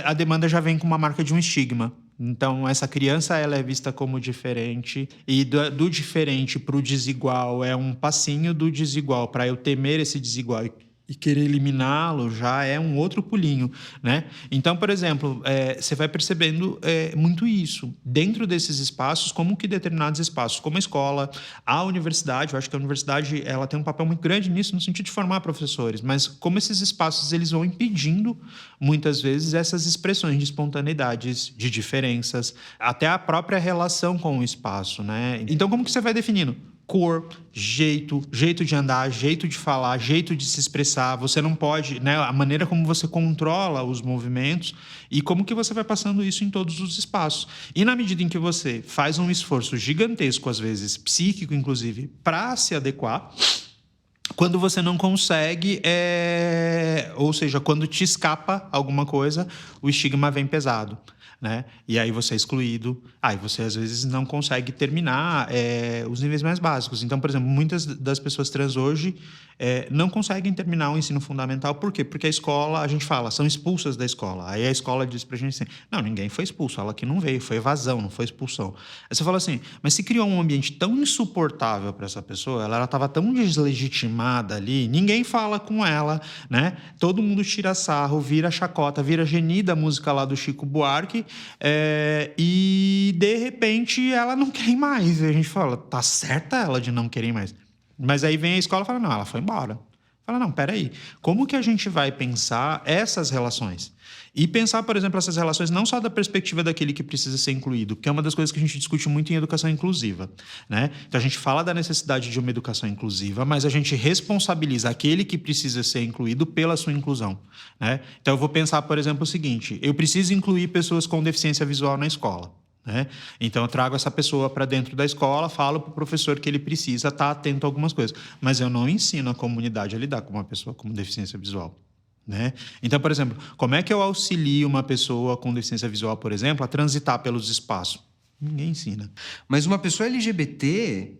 a demanda já vem com uma marca de um estigma. Então, essa criança ela é vista como diferente e do diferente para o desigual é um passinho do desigual para eu temer esse desigual e querer eliminá-lo já é um outro pulinho, né? Então, por exemplo, você vai percebendo muito isso. Dentro desses espaços, como que determinados espaços, como a escola, a universidade, eu acho que a universidade ela tem um papel muito grande nisso, no sentido de formar professores, mas como esses espaços eles vão impedindo, muitas vezes, essas expressões de espontaneidades, de diferenças, até a própria relação com o espaço, né? Então, como que você vai definindo? Cor, jeito de andar, jeito de falar, jeito de se expressar. Você não pode, né? A maneira como você controla os movimentos e como que você vai passando isso em todos os espaços. E na medida em que você faz um esforço gigantesco, às vezes psíquico, inclusive, para se adequar, quando você não consegue, ou seja, quando te escapa alguma coisa, o estigma vem pesado. Né? E aí você é excluído, aí você às vezes não consegue terminar os níveis mais básicos. Então, por exemplo, muitas das pessoas trans hoje não conseguem terminar o ensino fundamental. Por quê? Porque a escola, a gente fala, são expulsas da escola. Aí a escola diz pra gente assim, não, ninguém foi expulso, ela que não veio, foi evasão, não foi expulsão. Aí você fala assim, mas se criou um ambiente tão insuportável para essa pessoa, ela estava tão deslegitimada ali, ninguém fala com ela, né? Todo mundo tira sarro, vira chacota, vira geni da música lá do Chico Buarque, e de repente ela não quer mais. E a gente fala, tá certa ela de não querer mais. Mas aí vem a escola e fala, não, ela foi embora. Fala, não, peraí, como que a gente vai pensar essas relações? E pensar, por exemplo, essas relações não só da perspectiva daquele que precisa ser incluído, que é uma das coisas que a gente discute muito em educação inclusiva, né? Então, a gente fala da necessidade de uma educação inclusiva, mas a gente responsabiliza aquele que precisa ser incluído pela sua inclusão, né? Então, eu vou pensar, por exemplo, o seguinte, eu preciso incluir pessoas com deficiência visual na escola. Né? Então eu trago essa pessoa para dentro da escola, falo para o professor que ele precisa estar atento a algumas coisas, mas eu não ensino a comunidade a lidar com uma pessoa com deficiência visual. Né? Então, por exemplo, como é que eu auxilio uma pessoa com deficiência visual, por exemplo, a transitar pelos espaços? Ninguém ensina. Mas uma pessoa LGBT,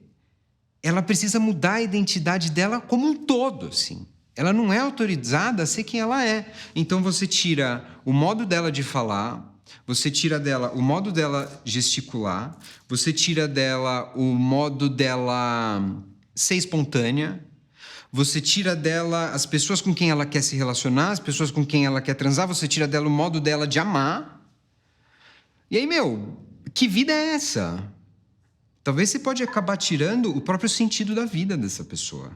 ela precisa mudar a identidade dela como um todo, assim. Ela não é autorizada a ser quem ela é. Então você tira o modo dela de falar, você tira dela o modo dela gesticular, você tira dela o modo dela ser espontânea, você tira dela as pessoas com quem ela quer se relacionar, as pessoas com quem ela quer transar, você tira dela o modo dela de amar. E aí, que vida é essa? Talvez você pode acabar tirando o próprio sentido da vida dessa pessoa.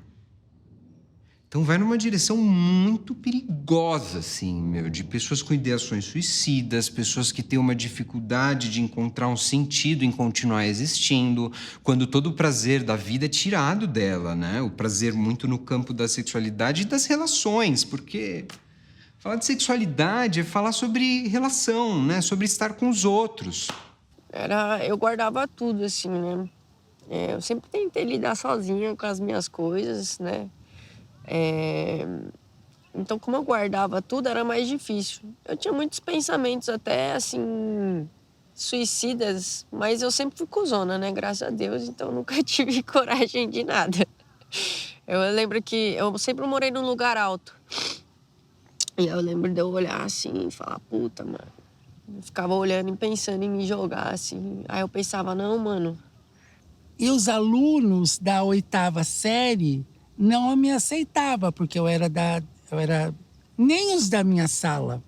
Então vai numa direção muito perigosa, assim, de pessoas com ideações suicidas, pessoas que têm uma dificuldade de encontrar um sentido em continuar existindo, quando todo o prazer da vida é tirado dela, né? O prazer muito no campo da sexualidade e das relações, porque falar de sexualidade é falar sobre relação, né? Sobre estar com os outros. Eu guardava tudo, assim, né? Eu sempre tentei lidar sozinha com as minhas coisas, né? Então, como eu guardava tudo, era mais difícil. Eu tinha muitos pensamentos até, assim, suicidas, mas eu sempre fui cuzona, né? Graças a Deus, então eu nunca tive coragem de nada. Eu lembro que eu sempre morei num lugar alto. E eu lembro de eu olhar assim e falar, puta, mano. Eu ficava olhando e pensando em me jogar, assim. Aí eu pensava, não, mano. E os alunos da 8ª série não me aceitava, porque eu era nem os da minha sala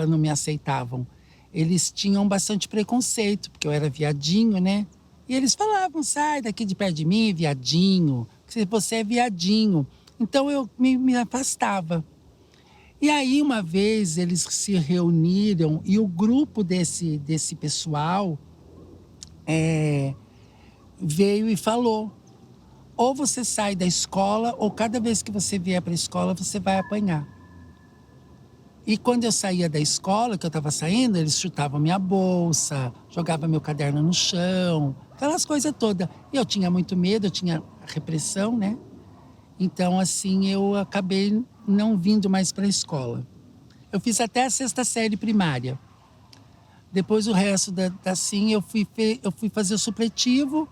não me aceitavam. Eles tinham bastante preconceito, porque eu era viadinho, né? E eles falavam, sai daqui de perto de mim, viadinho, você é viadinho. Então eu me afastava. E aí uma vez eles se reuniram e o grupo desse pessoal veio e falou: ou você sai da escola, ou cada vez que você vier para a escola, você vai apanhar. E quando eu saía da escola, que eu estava saindo, eles chutavam minha bolsa, jogavam meu caderno no chão, aquelas coisas todas. E eu tinha muito medo, eu tinha repressão, né? Então, assim, eu acabei não vindo mais para a escola. Eu fiz até a 6ª série primária. Depois, o resto assim, eu fui fazer o supletivo,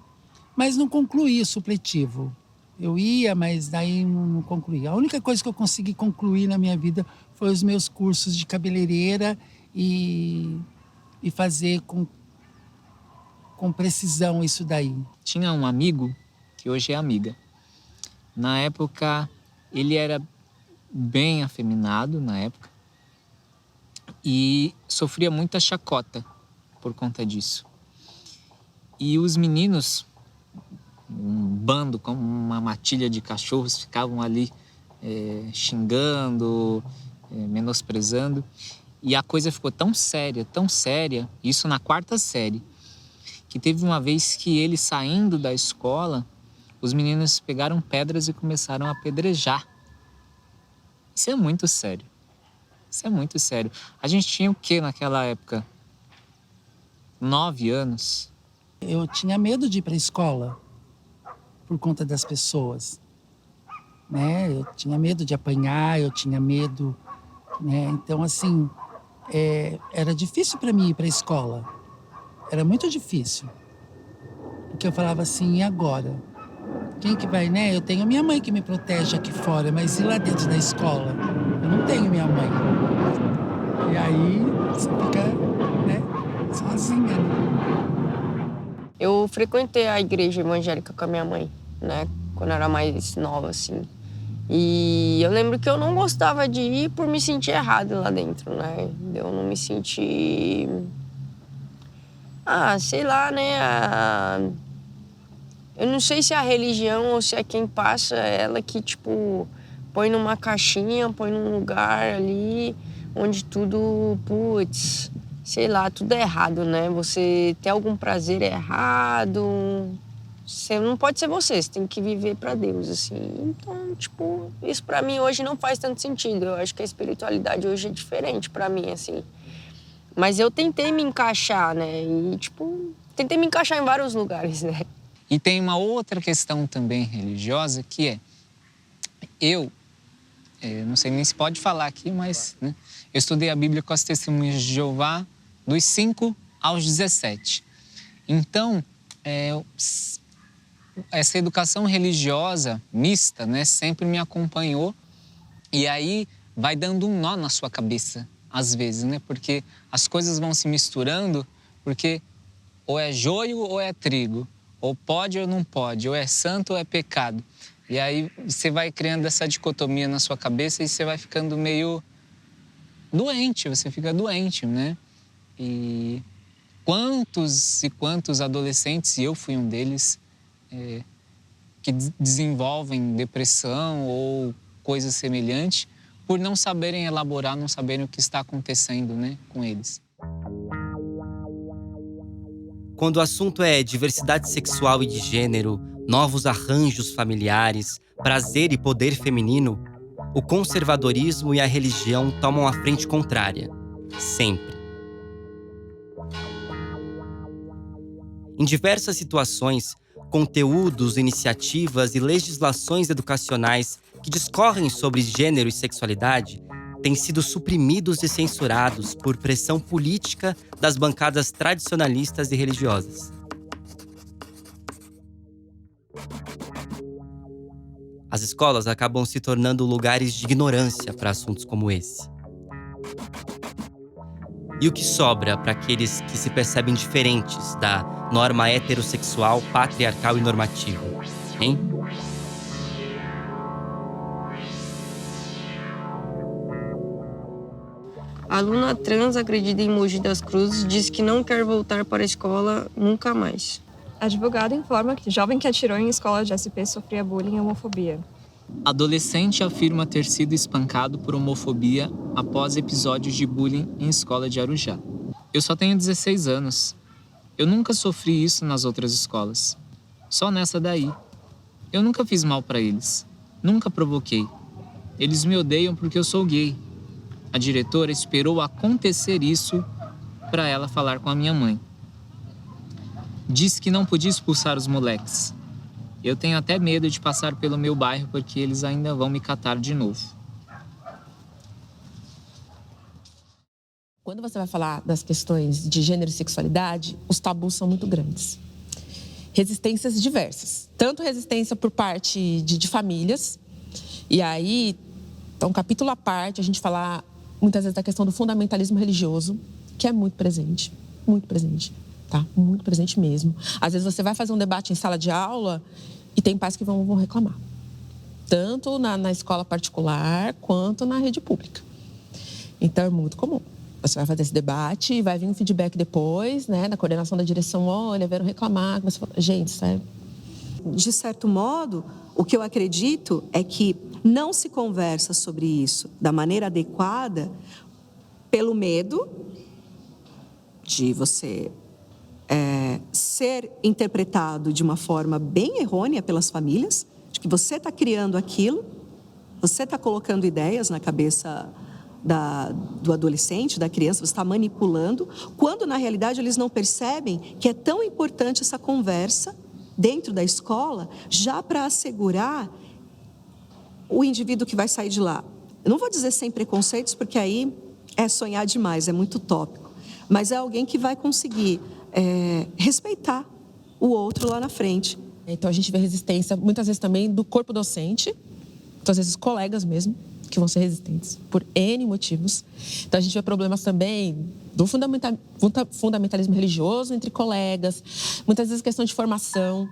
mas não concluí o supletivo. Eu ia, mas daí não concluí. A única coisa que eu consegui concluir na minha vida foi os meus cursos de cabeleireira e fazer com precisão isso daí. Tinha um amigo, que hoje é amiga. Na época, ele era bem afeminado, na época, e sofria muita chacota por conta disso. E os meninos, um bando, como uma matilha de cachorros, ficavam ali xingando, menosprezando. E a coisa ficou tão séria, isso na 4ª série, que teve uma vez que ele, saindo da escola, os meninos pegaram pedras e começaram a apedrejar. Isso é muito sério. Isso é muito sério. A gente tinha o quê naquela época? 9 anos. Eu tinha medo de ir para a escola por conta das pessoas, né? Eu tinha medo de apanhar, eu tinha medo, né? Então, assim, era difícil para mim ir para a escola. Era muito difícil. Porque eu falava assim: e agora? Quem que vai, né? Eu tenho minha mãe que me protege aqui fora, mas e lá dentro da escola? Eu não tenho minha mãe. E aí você fica, né, sozinha. Eu frequentei a igreja evangélica com a minha mãe, né? Quando eu era mais nova, assim. E eu lembro que eu não gostava de ir por me sentir errado lá dentro, né? Eu não me senti... sei lá, né? Eu não sei se é a religião ou se é quem passa ela que, tipo, põe numa caixinha, põe num lugar ali onde tudo, putz, sei lá, tudo é errado, né? Você ter algum prazer é errado. Você não pode ser você tem que viver pra Deus, assim. Então, tipo, isso pra mim hoje não faz tanto sentido. Eu acho que a espiritualidade hoje é diferente pra mim, assim. Mas eu tentei me encaixar, né? E, tipo, tentei me encaixar em vários lugares, né? E tem uma outra questão também religiosa, que eu não sei nem se pode falar aqui, mas né, eu estudei a Bíblia com as Testemunhas de Jeová dos 5 aos 17. Então, essa educação religiosa mista, né, sempre me acompanhou. E aí vai dando um nó na sua cabeça, às vezes, né? Porque as coisas vão se misturando, porque ou é joio ou é trigo. Ou pode ou não pode, ou é santo ou é pecado. E aí você vai criando essa dicotomia na sua cabeça e você vai ficando meio doente, você fica doente, né? E quantos e quantos adolescentes, e eu fui um deles, que desenvolvem depressão ou coisa semelhante por não saberem elaborar, não saberem o que está acontecendo, né, com eles. Quando o assunto é diversidade sexual e de gênero, novos arranjos familiares, prazer e poder feminino, o conservadorismo e a religião tomam a frente contrária. Sempre. Em diversas situações, conteúdos, iniciativas e legislações educacionais que discorrem sobre gênero e sexualidade têm sido suprimidos e censurados por pressão política das bancadas tradicionalistas e religiosas. As escolas acabam se tornando lugares de ignorância para assuntos como esse. E o que sobra para aqueles que se percebem diferentes da norma heterossexual, patriarcal e normativa, hein? A aluna trans, agredida em Mogi das Cruzes, diz que não quer voltar para a escola nunca mais. Advogado informa que jovem que atirou em escola de SP sofria bullying e homofobia. Adolescente afirma ter sido espancado por homofobia após episódios de bullying em escola de Arujá. Eu só tenho 16 anos. Eu nunca sofri isso nas outras escolas. Só nessa daí. Eu nunca fiz mal pra eles. Nunca provoquei. Eles me odeiam porque eu sou gay. A diretora esperou acontecer isso pra ela falar com a minha mãe. Disse que não podia expulsar os moleques. Eu tenho até medo de passar pelo meu bairro porque eles ainda vão me catar de novo. Quando você vai falar das questões de gênero e sexualidade, os tabus são muito grandes. Resistências diversas. Tanto resistência por parte de famílias, e aí, um capítulo à parte, a gente falar muitas vezes da questão do fundamentalismo religioso, que é muito presente, tá? Muito presente mesmo. Às vezes você vai fazer um debate em sala de aula e tem pais que vão reclamar. Tanto na escola particular quanto na rede pública. Então é muito comum. Você vai fazer esse debate e vai vir um feedback depois, né? Da coordenação da direção, olha, vieram reclamar. Você fala, gente, sério. De certo modo, o que eu acredito é que não se conversa sobre isso da maneira adequada pelo medo de você ser interpretado de uma forma bem errônea pelas famílias, de que você está criando aquilo, você está colocando ideias na cabeça do adolescente, da criança, você está manipulando, quando na realidade eles não percebem que é tão importante essa conversa dentro da escola, já para assegurar o indivíduo que vai sair de lá. Eu não vou dizer sem preconceitos, porque aí é sonhar demais, é muito utópico, mas é alguém que vai conseguir respeitar o outro lá na frente. Então a gente vê resistência muitas vezes também do corpo docente, então às vezes colegas mesmo, que vão ser resistentes por N motivos. Então a gente vê problemas também do fundamentalismo religioso entre colegas, muitas vezes questão de formação,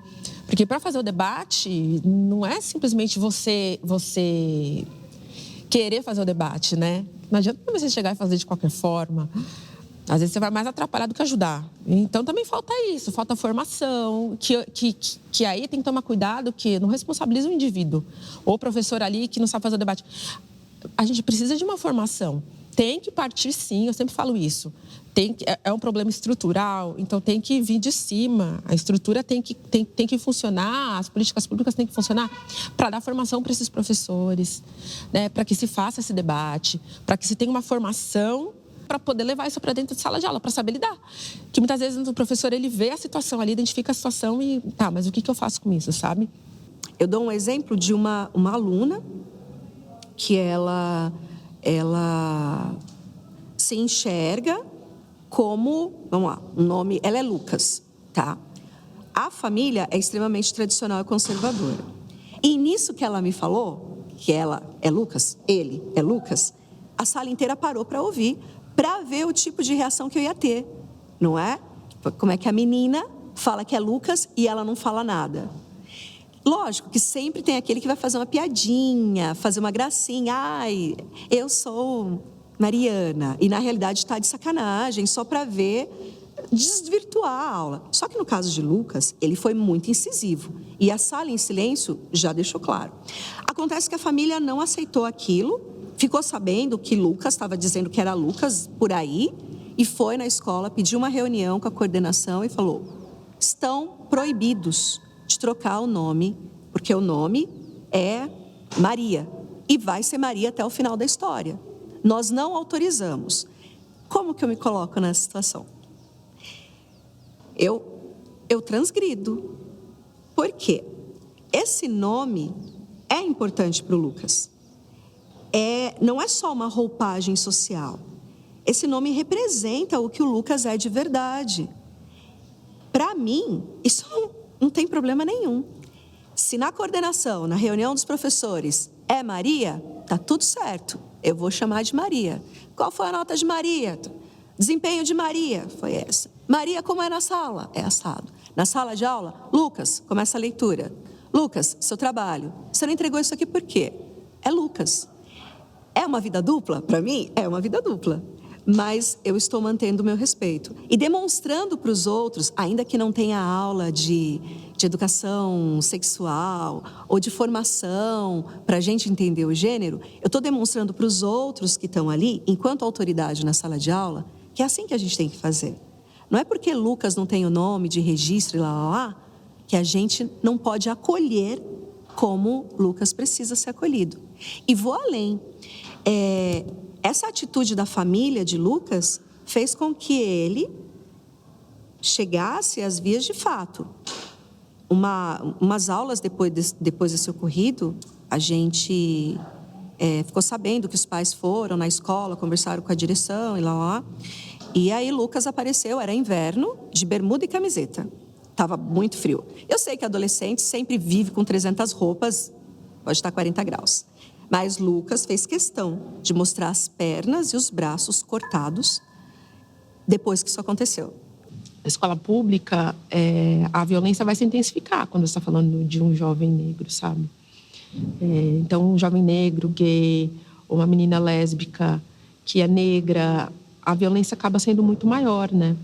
porque para fazer o debate não é simplesmente você querer fazer o debate, né? Não adianta você chegar e fazer de qualquer forma. Às vezes você vai mais atrapalhar do que ajudar. Então também falta isso, falta formação, que aí tem que tomar cuidado que não responsabiliza o indivíduo. Ou o professor ali que não sabe fazer o debate. A gente precisa de uma formação. Tem que partir sim, eu sempre falo isso. É um problema estrutural, então tem que vir de cima. A estrutura tem que funcionar, as políticas públicas têm que funcionar para dar formação para esses professores, né? Para que se faça esse debate, para que se tenha uma formação para poder levar isso para dentro de sala de aula, para saber lidar. Que muitas vezes o professor, ele vê a situação ali, identifica a situação e, tá, mas o que eu faço com isso, sabe? Eu dou um exemplo de uma aluna que ela se enxerga como, vamos lá, o nome, ela é Lucas, tá? A família é extremamente tradicional e conservadora. E nisso que ela me falou, que ela é Lucas, ele é Lucas, a sala inteira parou para ouvir, para ver o tipo de reação que eu ia ter, não é? Como é que a menina fala que é Lucas e ela não fala nada. Lógico que sempre tem aquele que vai fazer uma piadinha, fazer uma gracinha. Ai, eu sou Mariana. E na realidade está de sacanagem, só para ver, desvirtuar a aula. Só que no caso de Lucas, ele foi muito incisivo. E a sala em silêncio já deixou claro. Acontece que a família não aceitou aquilo, ficou sabendo que Lucas estava dizendo que era Lucas por aí, e foi na escola, pediu uma reunião com a coordenação e falou: estão proibidos de trocar o nome, porque o nome é Maria, e vai ser Maria até o final da história. Nós não autorizamos. Como que eu me coloco nessa situação? Eu transgrido. Por quê? Esse nome é importante para o Lucas. Não é só uma roupagem social. Esse nome representa o que o Lucas é de verdade. Para mim, isso não tem problema nenhum. Se na coordenação, na reunião dos professores, é Maria, tá tudo certo. Eu vou chamar de Maria. Qual foi a nota de Maria? Desempenho de Maria foi essa. Maria, como é na sala? É assado. Na sala de aula, Lucas, começa a leitura. Lucas, seu trabalho. Você não entregou isso aqui por quê? É Lucas. É uma vida dupla? Para mim, é uma vida dupla. Mas eu estou mantendo o meu respeito. E demonstrando para os outros, ainda que não tenha aula de de educação sexual ou de formação para a gente entender o gênero, eu estou demonstrando para os outros que estão ali, enquanto autoridade na sala de aula, que é assim que a gente tem que fazer. Não é porque Lucas não tem o nome de registro e lá, que a gente não pode acolher como Lucas precisa ser acolhido. E vou além. Essa atitude da família de Lucas fez com que ele chegasse às vias de fato. Umas aulas depois desse ocorrido, a gente ficou sabendo que os pais foram na escola, conversaram com a direção e lá. E aí Lucas apareceu, era inverno, de bermuda e camiseta. Estava muito frio. Eu sei que adolescente sempre vive com 300 roupas, pode estar 40 graus. Mas Lucas fez questão de mostrar as pernas e os braços cortados depois que isso aconteceu. Na escola pública, a violência vai se intensificar quando você está falando de um jovem negro, sabe? Então, um jovem negro, gay, ou uma menina lésbica que é negra, a violência acaba sendo muito maior, né?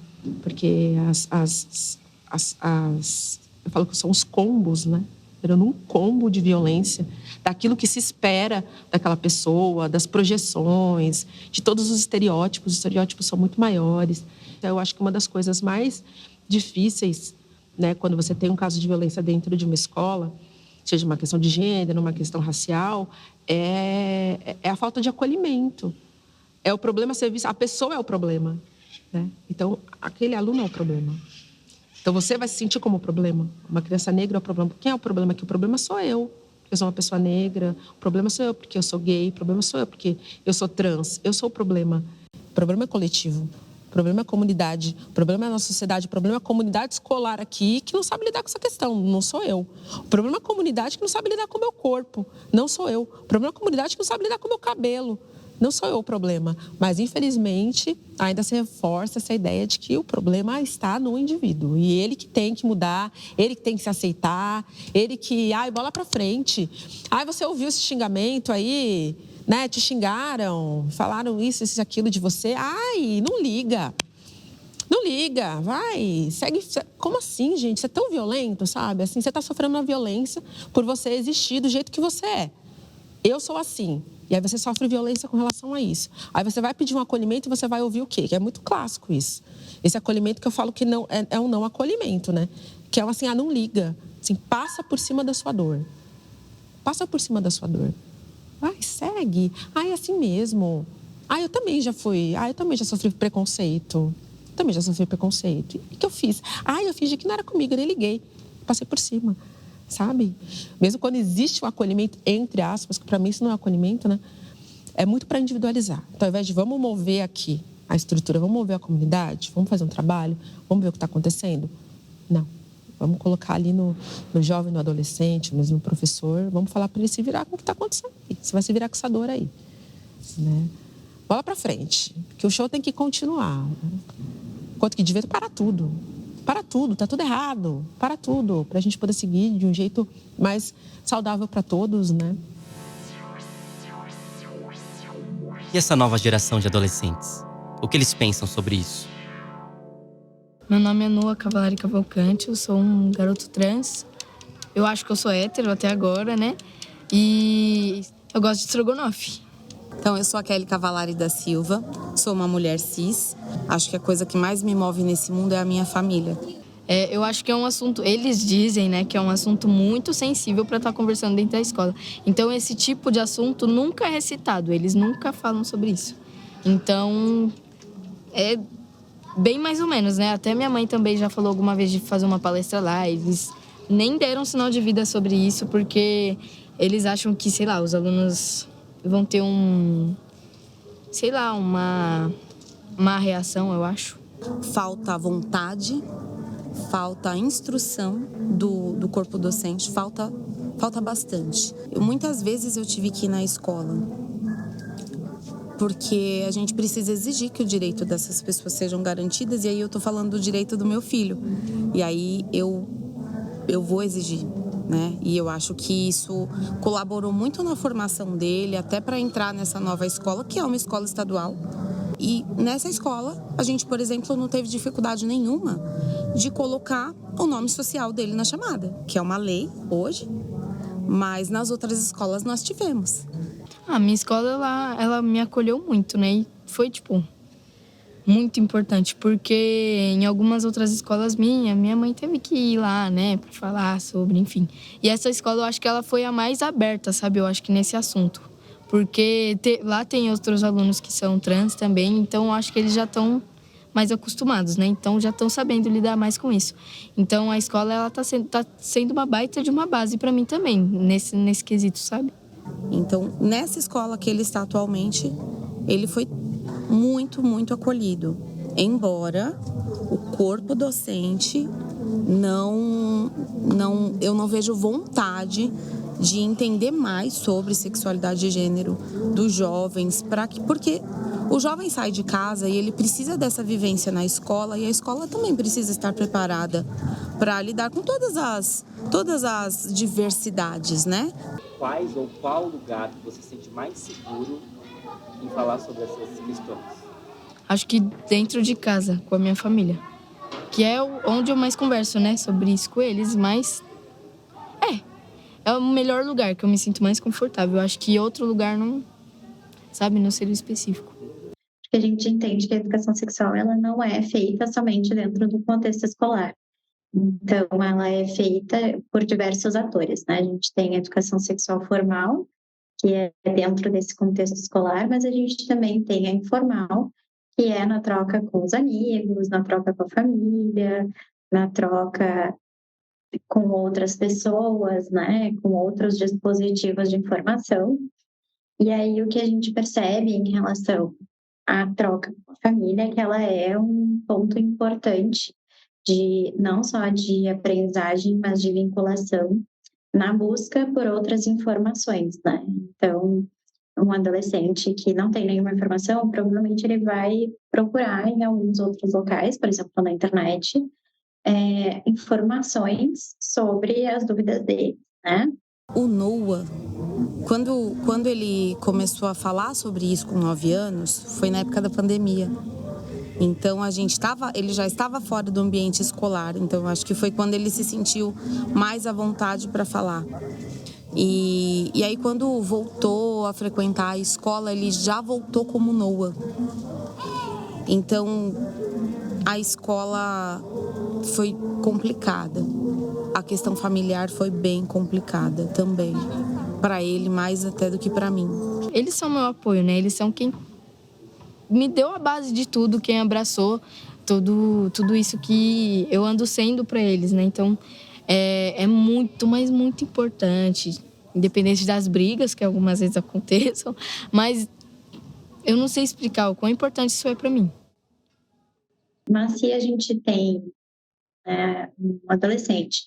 Porque eu falo que são os combos, né? Gerando um combo de violência, daquilo que se espera daquela pessoa, das projeções, de todos os estereótipos. Os estereótipos são muito maiores. Então, eu acho que uma das coisas mais difíceis, né, quando você tem um caso de violência dentro de uma escola, seja uma questão de gênero, uma questão racial, é a falta de acolhimento. É o problema ser visto, a pessoa é o problema, né? Então, aquele aluno é o problema. Então, você vai se sentir como o problema. Uma criança negra é o problema. Quem é o problema aqui? O problema sou eu, porque eu sou uma pessoa negra. O problema sou eu, porque eu sou gay. O problema sou eu, porque eu sou trans. Eu sou o problema. O problema é coletivo. O problema é a comunidade. O problema é a nossa sociedade. O problema é a comunidade escolar aqui que não sabe lidar com essa questão. Não sou eu. O problema é a comunidade que não sabe lidar com o meu corpo. Não sou eu. O problema é a comunidade que não sabe lidar com o meu cabelo. Não sou eu o problema, mas infelizmente ainda se reforça essa ideia de que o problema está no indivíduo. E ele que tem que mudar, ele que tem que se aceitar, ele que... bola pra frente. Você ouviu esse xingamento aí, né? Te xingaram, falaram isso e aquilo de você. Não liga. Não liga, vai, segue. Como assim, gente? Você é tão violento, sabe? Assim, você está sofrendo uma violência por você existir do jeito que você é. Eu sou assim. E aí você sofre violência com relação a isso. Aí você vai pedir um acolhimento e você vai ouvir o quê? Que é muito clássico isso. Esse acolhimento que eu falo que não é um não acolhimento, né? Que é assim, não liga. Assim, passa por cima da sua dor. Passa por cima da sua dor. Segue. É assim mesmo. Eu também já fui. Eu também já sofri preconceito. Também já sofri preconceito. E o que eu fiz? Eu fingi que não era comigo, eu nem liguei. Passei por cima. Sabe? Mesmo quando existe um acolhimento, entre aspas, que para mim isso não é acolhimento, né? É muito para individualizar. Então, ao invés de vamos mover aqui a estrutura, vamos mover a comunidade, vamos fazer um trabalho, vamos ver o que está acontecendo. Não. Vamos colocar ali no jovem, no adolescente, mesmo no professor, vamos falar para ele se virar com o que está acontecendo aí. Você vai se virar com essa dor aí. Né? Bola para frente, que o show tem que continuar. Enquanto que devia parar tudo. Para tudo, tá tudo errado. Para tudo, para a gente poder seguir de um jeito mais saudável para todos, né? E essa nova geração de adolescentes? O que eles pensam sobre isso? Meu nome é Noah Cavalari Cavalcante, eu sou um garoto trans. Eu acho que eu sou hétero até agora, né? E eu gosto de estrogonofe. Então, eu sou a Kelly Cavalari da Silva, sou uma mulher cis. Acho que a coisa que mais me move nesse mundo é a minha família. Eu acho que é um assunto, eles dizem, né, que é um assunto muito sensível para estar conversando dentro da escola. Então, esse tipo de assunto nunca é citado, eles nunca falam sobre isso. Então, é bem mais ou menos, né? Até minha mãe também já falou alguma vez de fazer uma palestra lá, eles nem deram sinal de vida sobre isso, porque eles acham que, sei lá, os alunos vão ter uma reação, eu acho. Falta vontade, falta instrução do corpo docente, falta bastante. Muitas vezes eu tive que ir na escola, porque a gente precisa exigir que o direito dessas pessoas sejam garantidas, e aí eu tô falando do direito do meu filho. E aí eu vou exigir. Né? E eu acho que isso colaborou muito na formação dele, até para entrar nessa nova escola, que é uma escola estadual. E nessa escola, a gente, por exemplo, não teve dificuldade nenhuma de colocar o nome social dele na chamada, que é uma lei hoje, mas nas outras escolas nós tivemos. A minha escola, ela me acolheu muito, né? E foi, tipo, muito importante, porque em algumas outras escolas minha mãe teve que ir lá, né, pra falar sobre, enfim. E essa escola, eu acho que ela foi a mais aberta, sabe? Eu acho que nesse assunto. Porque lá tem outros alunos que são trans também, então eu acho que eles já estão mais acostumados, né? Então já estão sabendo lidar mais com isso. Então a escola, ela tá sendo uma baita de uma base para mim também, nesse quesito, sabe? Então, nessa escola que ele está atualmente, ele foi muito, muito acolhido. Embora o corpo docente eu não vejo vontade de entender mais sobre sexualidade de gênero dos jovens, porque o jovem sai de casa e ele precisa dessa vivência na escola, e a escola também precisa estar preparada para lidar com todas as diversidades, né? Quais ou qual lugar que você se sente mais seguro em falar sobre essas questões? Acho que dentro de casa, com a minha família. Que é onde eu mais converso, né, sobre isso com eles, mas é o melhor lugar que eu me sinto mais confortável. Eu acho que outro lugar não seria específico. A gente entende que a educação sexual ela não é feita somente dentro do contexto escolar. Então, ela é feita por diversos atores, né? A gente tem a educação sexual formal, que é dentro desse contexto escolar, mas a gente também tem a informal, que é na troca com os amigos, na troca com a família, na troca com outras pessoas, né? Com outros dispositivos de informação. E aí, o que a gente percebe em relação à troca com a família é que ela é um ponto importante não só de aprendizagem, mas de vinculação na busca por outras informações, né? Então, um adolescente que não tem nenhuma informação, provavelmente ele vai procurar em alguns outros locais, por exemplo, na internet, informações sobre as dúvidas dele, né? O Noah, quando ele começou a falar sobre isso com 9 anos, foi na época da pandemia. Então ele já estava fora do ambiente escolar, então acho que foi quando ele se sentiu mais à vontade para falar. E aí quando voltou a frequentar a escola, ele já voltou como Noah. Então a escola foi complicada. A questão familiar foi bem complicada também, para ele mais até do que para mim. Eles são meu apoio, né? Eles são quem me deu a base de tudo, quem abraçou tudo isso que eu ando sendo para eles, né? Então, é muito, mas muito importante, independente das brigas que algumas vezes aconteçam, mas eu não sei explicar o quão importante isso é para mim. Mas se a gente tem um adolescente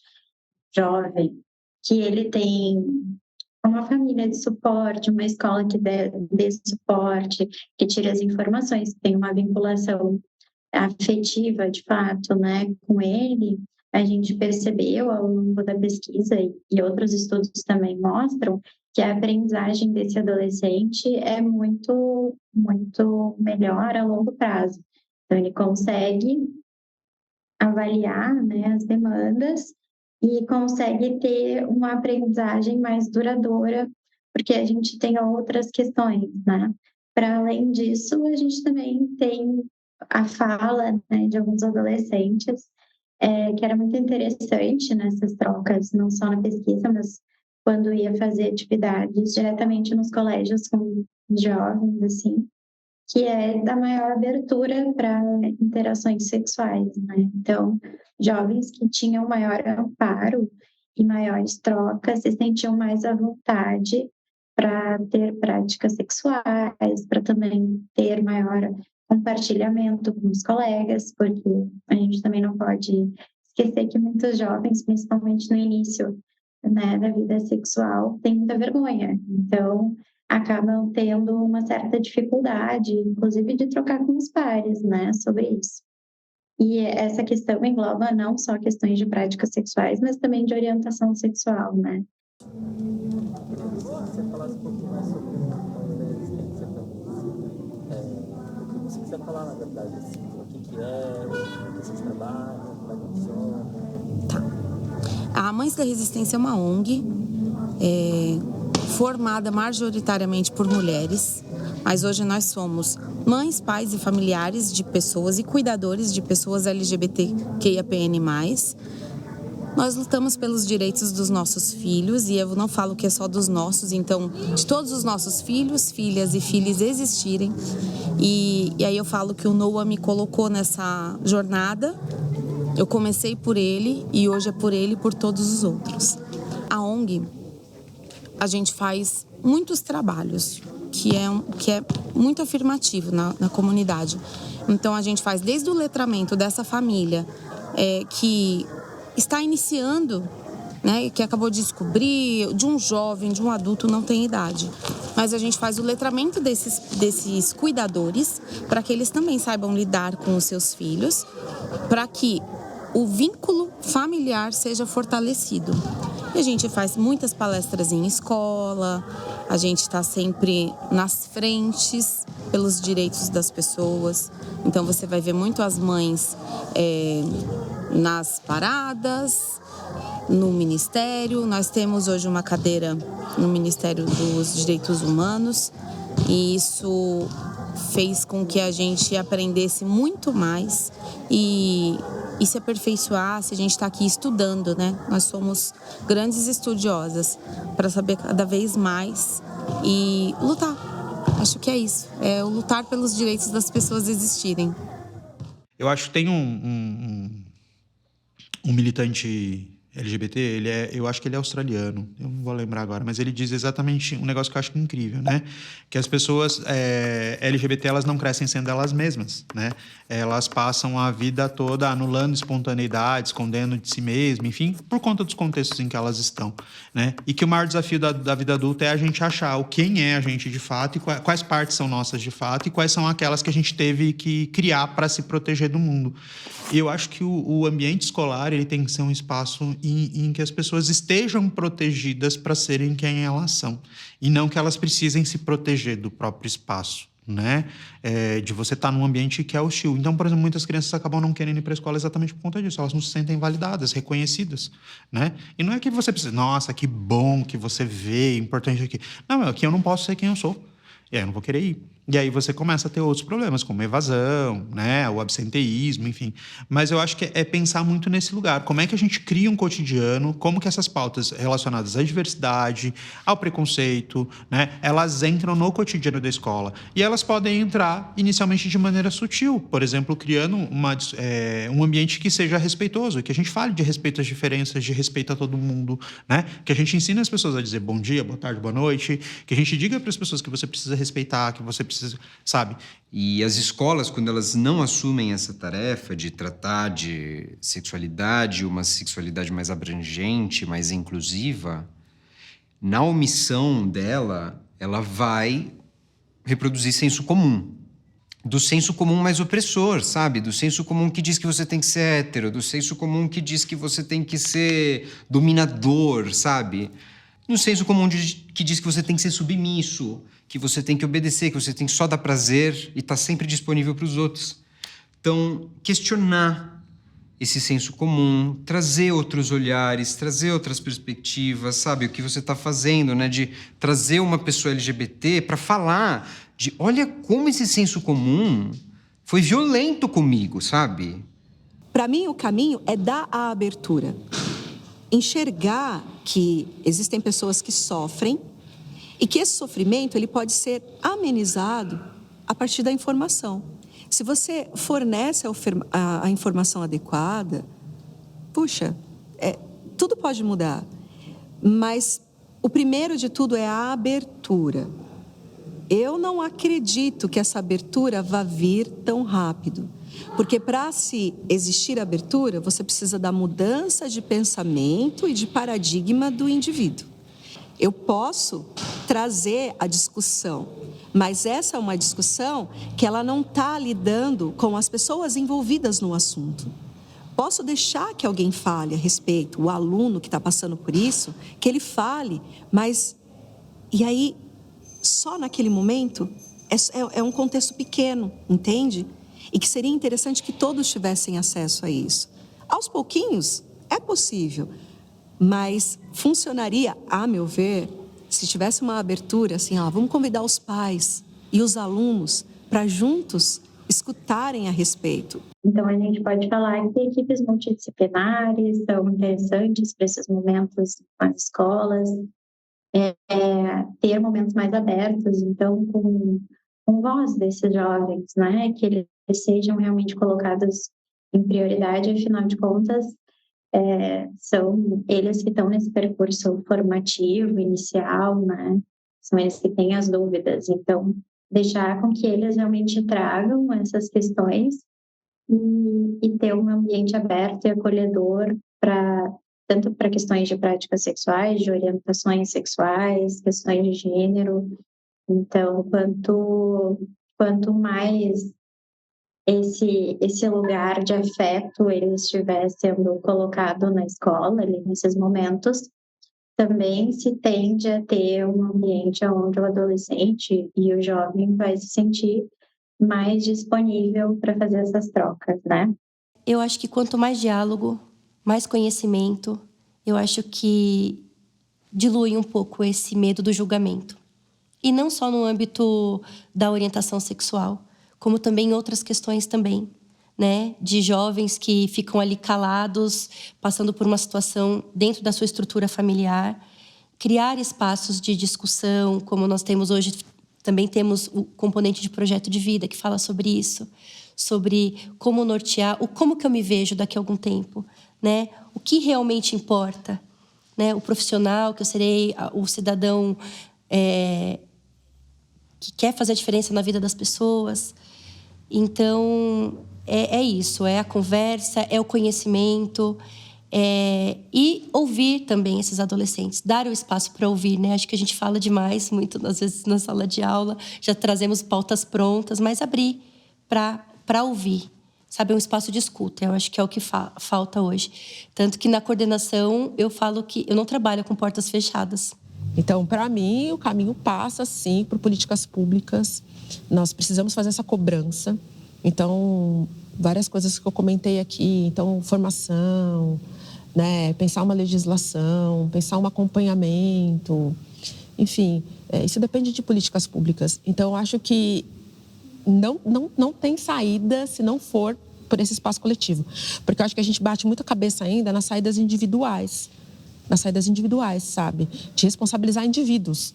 jovem, que ele tem uma família de suporte, uma escola que dê suporte, que tire as informações, que tem uma vinculação afetiva, de fato, né, com ele, a gente percebeu ao longo da pesquisa, e outros estudos também mostram, que a aprendizagem desse adolescente é muito, muito melhor a longo prazo. Então, ele consegue avaliar, né, as demandas e consegue ter uma aprendizagem mais duradoura, porque a gente tem outras questões, né? Para além disso, a gente também tem a fala, né, de alguns adolescentes, que era muito interessante nessas trocas, não só na pesquisa, mas quando ia fazer atividades diretamente nos colégios com jovens, assim, que é da maior abertura para interações sexuais, né? Então, jovens que tinham maior amparo e maiores trocas se sentiam mais à vontade para ter práticas sexuais, para também ter maior compartilhamento com os colegas, porque a gente também não pode esquecer que muitos jovens, principalmente no início, né, da vida sexual, têm muita vergonha. Então, acabam tendo uma certa dificuldade, inclusive de trocar com os pares, né, sobre isso. E essa questão engloba não só questões de práticas sexuais, mas também de orientação sexual, né. Você falasse um pouquinho mais sobre a resistência também. Eu queria que você falar, na verdade, assim, o que é, como vocês trabalham, como é que funciona. A Mães da Resistência é uma ONG formada majoritariamente por mulheres, mas hoje nós somos mães, pais e familiares de pessoas e cuidadores de pessoas LGBTQIAPN+. Nós lutamos pelos direitos dos nossos filhos, e eu não falo que é só dos nossos, então, de todos os nossos filhos, filhas e filhos existirem. E aí eu falo que o Noah me colocou nessa jornada. Eu comecei por ele e hoje é por ele e por todos os outros. A ONG, a gente faz muitos trabalhos, que é muito afirmativo na comunidade. Então, a gente faz desde o letramento dessa família que está iniciando, né, que acabou de descobrir, de um jovem, de um adulto, não tem idade. Mas a gente faz o letramento desses cuidadores para que eles também saibam lidar com os seus filhos, para que o vínculo familiar seja fortalecido. E a gente faz muitas palestras em escola, a gente está sempre nas frentes pelos direitos das pessoas. Então você vai ver muito as mães nas paradas, no Ministério. Nós temos hoje uma cadeira no Ministério dos Direitos Humanos e isso fez com que a gente aprendesse muito mais e se aperfeiçoasse. A gente está aqui estudando, né? Nós somos grandes estudiosas para saber cada vez mais e lutar. Acho que é isso, é o lutar pelos direitos das pessoas existirem. Eu acho que tem um militante LGBT, eu acho que ele é australiano, eu não vou lembrar agora, mas ele diz exatamente um negócio que eu acho incrível, né? Que as pessoas LGBT, elas não crescem sendo elas mesmas, né? Elas passam a vida toda anulando espontaneidade, escondendo de si mesmas, enfim, por conta dos contextos em que elas estão, né? E que o maior desafio da vida adulta é a gente achar quem é a gente de fato e quais partes são nossas de fato e quais são aquelas que a gente teve que criar para se proteger do mundo. E eu acho que o ambiente escolar, ele tem que ser um espaço em que as pessoas estejam protegidas para serem quem elas são. E não que elas precisem se proteger do próprio espaço, né? De você estar num ambiente que é hostil. Então, por exemplo, muitas crianças acabam não querendo ir para a escola exatamente por conta disso. Elas não se sentem validadas, reconhecidas, né? E não é que você precisa... Nossa, que bom que você vê, importante aqui. Não, aqui eu não posso ser quem eu sou. E aí eu não vou querer ir. E aí você começa a ter outros problemas, como evasão, né, o absenteísmo, enfim. Mas eu acho que é pensar muito nesse lugar. Como é que a gente cria um cotidiano, como que essas pautas relacionadas à diversidade, ao preconceito, né, elas entram no cotidiano da escola. E elas podem entrar inicialmente de maneira sutil, por exemplo, criando um ambiente que seja respeitoso, que a gente fale de respeito às diferenças, de respeito a todo mundo, né, que a gente ensine as pessoas a dizer bom dia, boa tarde, boa noite, que a gente diga para as pessoas que você precisa respeitar, que você precisa, sabe? E as escolas, quando elas não assumem essa tarefa de tratar de sexualidade, uma sexualidade mais abrangente, mais inclusiva, na omissão dela, ela vai reproduzir senso comum. Do senso comum mais opressor, sabe? Do senso comum que diz que você tem que ser hétero, do senso comum que diz que você tem que ser dominador, sabe? No senso comum que diz que você tem que ser submisso, que você tem que obedecer, que você tem que só dar prazer e estar sempre disponível para os outros. Então, questionar esse senso comum, trazer outros olhares, trazer outras perspectivas, sabe? O que você está fazendo, né? De trazer uma pessoa LGBT para falar de, olha como esse senso comum foi violento comigo, sabe? Para mim, o caminho é dar a abertura. Enxergar que existem pessoas que sofrem e que esse sofrimento ele pode ser amenizado a partir da informação. Se você fornece a informação adequada, puxa, tudo pode mudar. Mas o primeiro de tudo é a abertura. Eu não acredito que essa abertura vá vir tão rápido. Porque para se existir abertura, você precisa da mudança de pensamento e de paradigma do indivíduo. Eu posso trazer a discussão, mas essa é uma discussão que ela não está lidando com as pessoas envolvidas no assunto. Posso deixar que alguém fale a respeito, o aluno que está passando por isso, que ele fale, mas... E aí, só naquele momento, é um contexto pequeno, entende? E que seria interessante que todos tivessem acesso a isso. Aos pouquinhos, é possível, mas funcionaria, a meu ver, se tivesse uma abertura, assim, vamos convidar os pais e os alunos para juntos escutarem a respeito. Então, a gente pode falar que equipes multidisciplinares são interessantes para esses momentos nas escolas, ter momentos mais abertos, então, com voz desses jovens, né? Que eles sejam realmente colocados em prioridade, afinal de contas, são eles que estão nesse percurso formativo, inicial, né? São eles que têm as dúvidas. Então, deixar com que eles realmente tragam essas questões e ter um ambiente aberto e acolhedor tanto para questões de práticas sexuais, de orientações sexuais, questões de gênero. Então, quanto mais esse lugar de afeto ele estiver sendo colocado na escola, ali nesses momentos, também se tende a ter um ambiente onde o adolescente e o jovem vai se sentir mais disponível para fazer essas trocas, né? Eu acho que quanto mais diálogo, mais conhecimento, eu acho que dilui um pouco esse medo do julgamento. E não só no âmbito da orientação sexual, como também em outras questões também, né? De jovens que ficam ali calados, passando por uma situação dentro da sua estrutura familiar. Criar espaços de discussão, como nós temos hoje, também temos o componente de projeto de vida que fala sobre isso, sobre como nortear, como que eu me vejo daqui a algum tempo, né? O que realmente importa, né? O profissional que eu serei, o cidadão que quer fazer a diferença na vida das pessoas. Então, é isso, é a conversa, é o conhecimento, e ouvir também esses adolescentes, dar o espaço para ouvir, né? Acho que a gente fala demais, muito às vezes na sala de aula, já trazemos pautas prontas, mas abrir para ouvir, sabe? É um espaço de escuta, eu acho que é o que falta hoje. Tanto que na coordenação eu falo que eu não trabalho com portas fechadas. Então, para mim, o caminho passa, sim, por políticas públicas. Nós precisamos fazer essa cobrança. Então, várias coisas que eu comentei aqui. Então, formação, né? Pensar uma legislação, pensar um acompanhamento. Enfim, isso depende de políticas públicas. Então, eu acho que não tem saída se não for por esse espaço coletivo. Porque eu acho que a gente bate muito a cabeça ainda nas saídas individuais. Sabe? De responsabilizar indivíduos.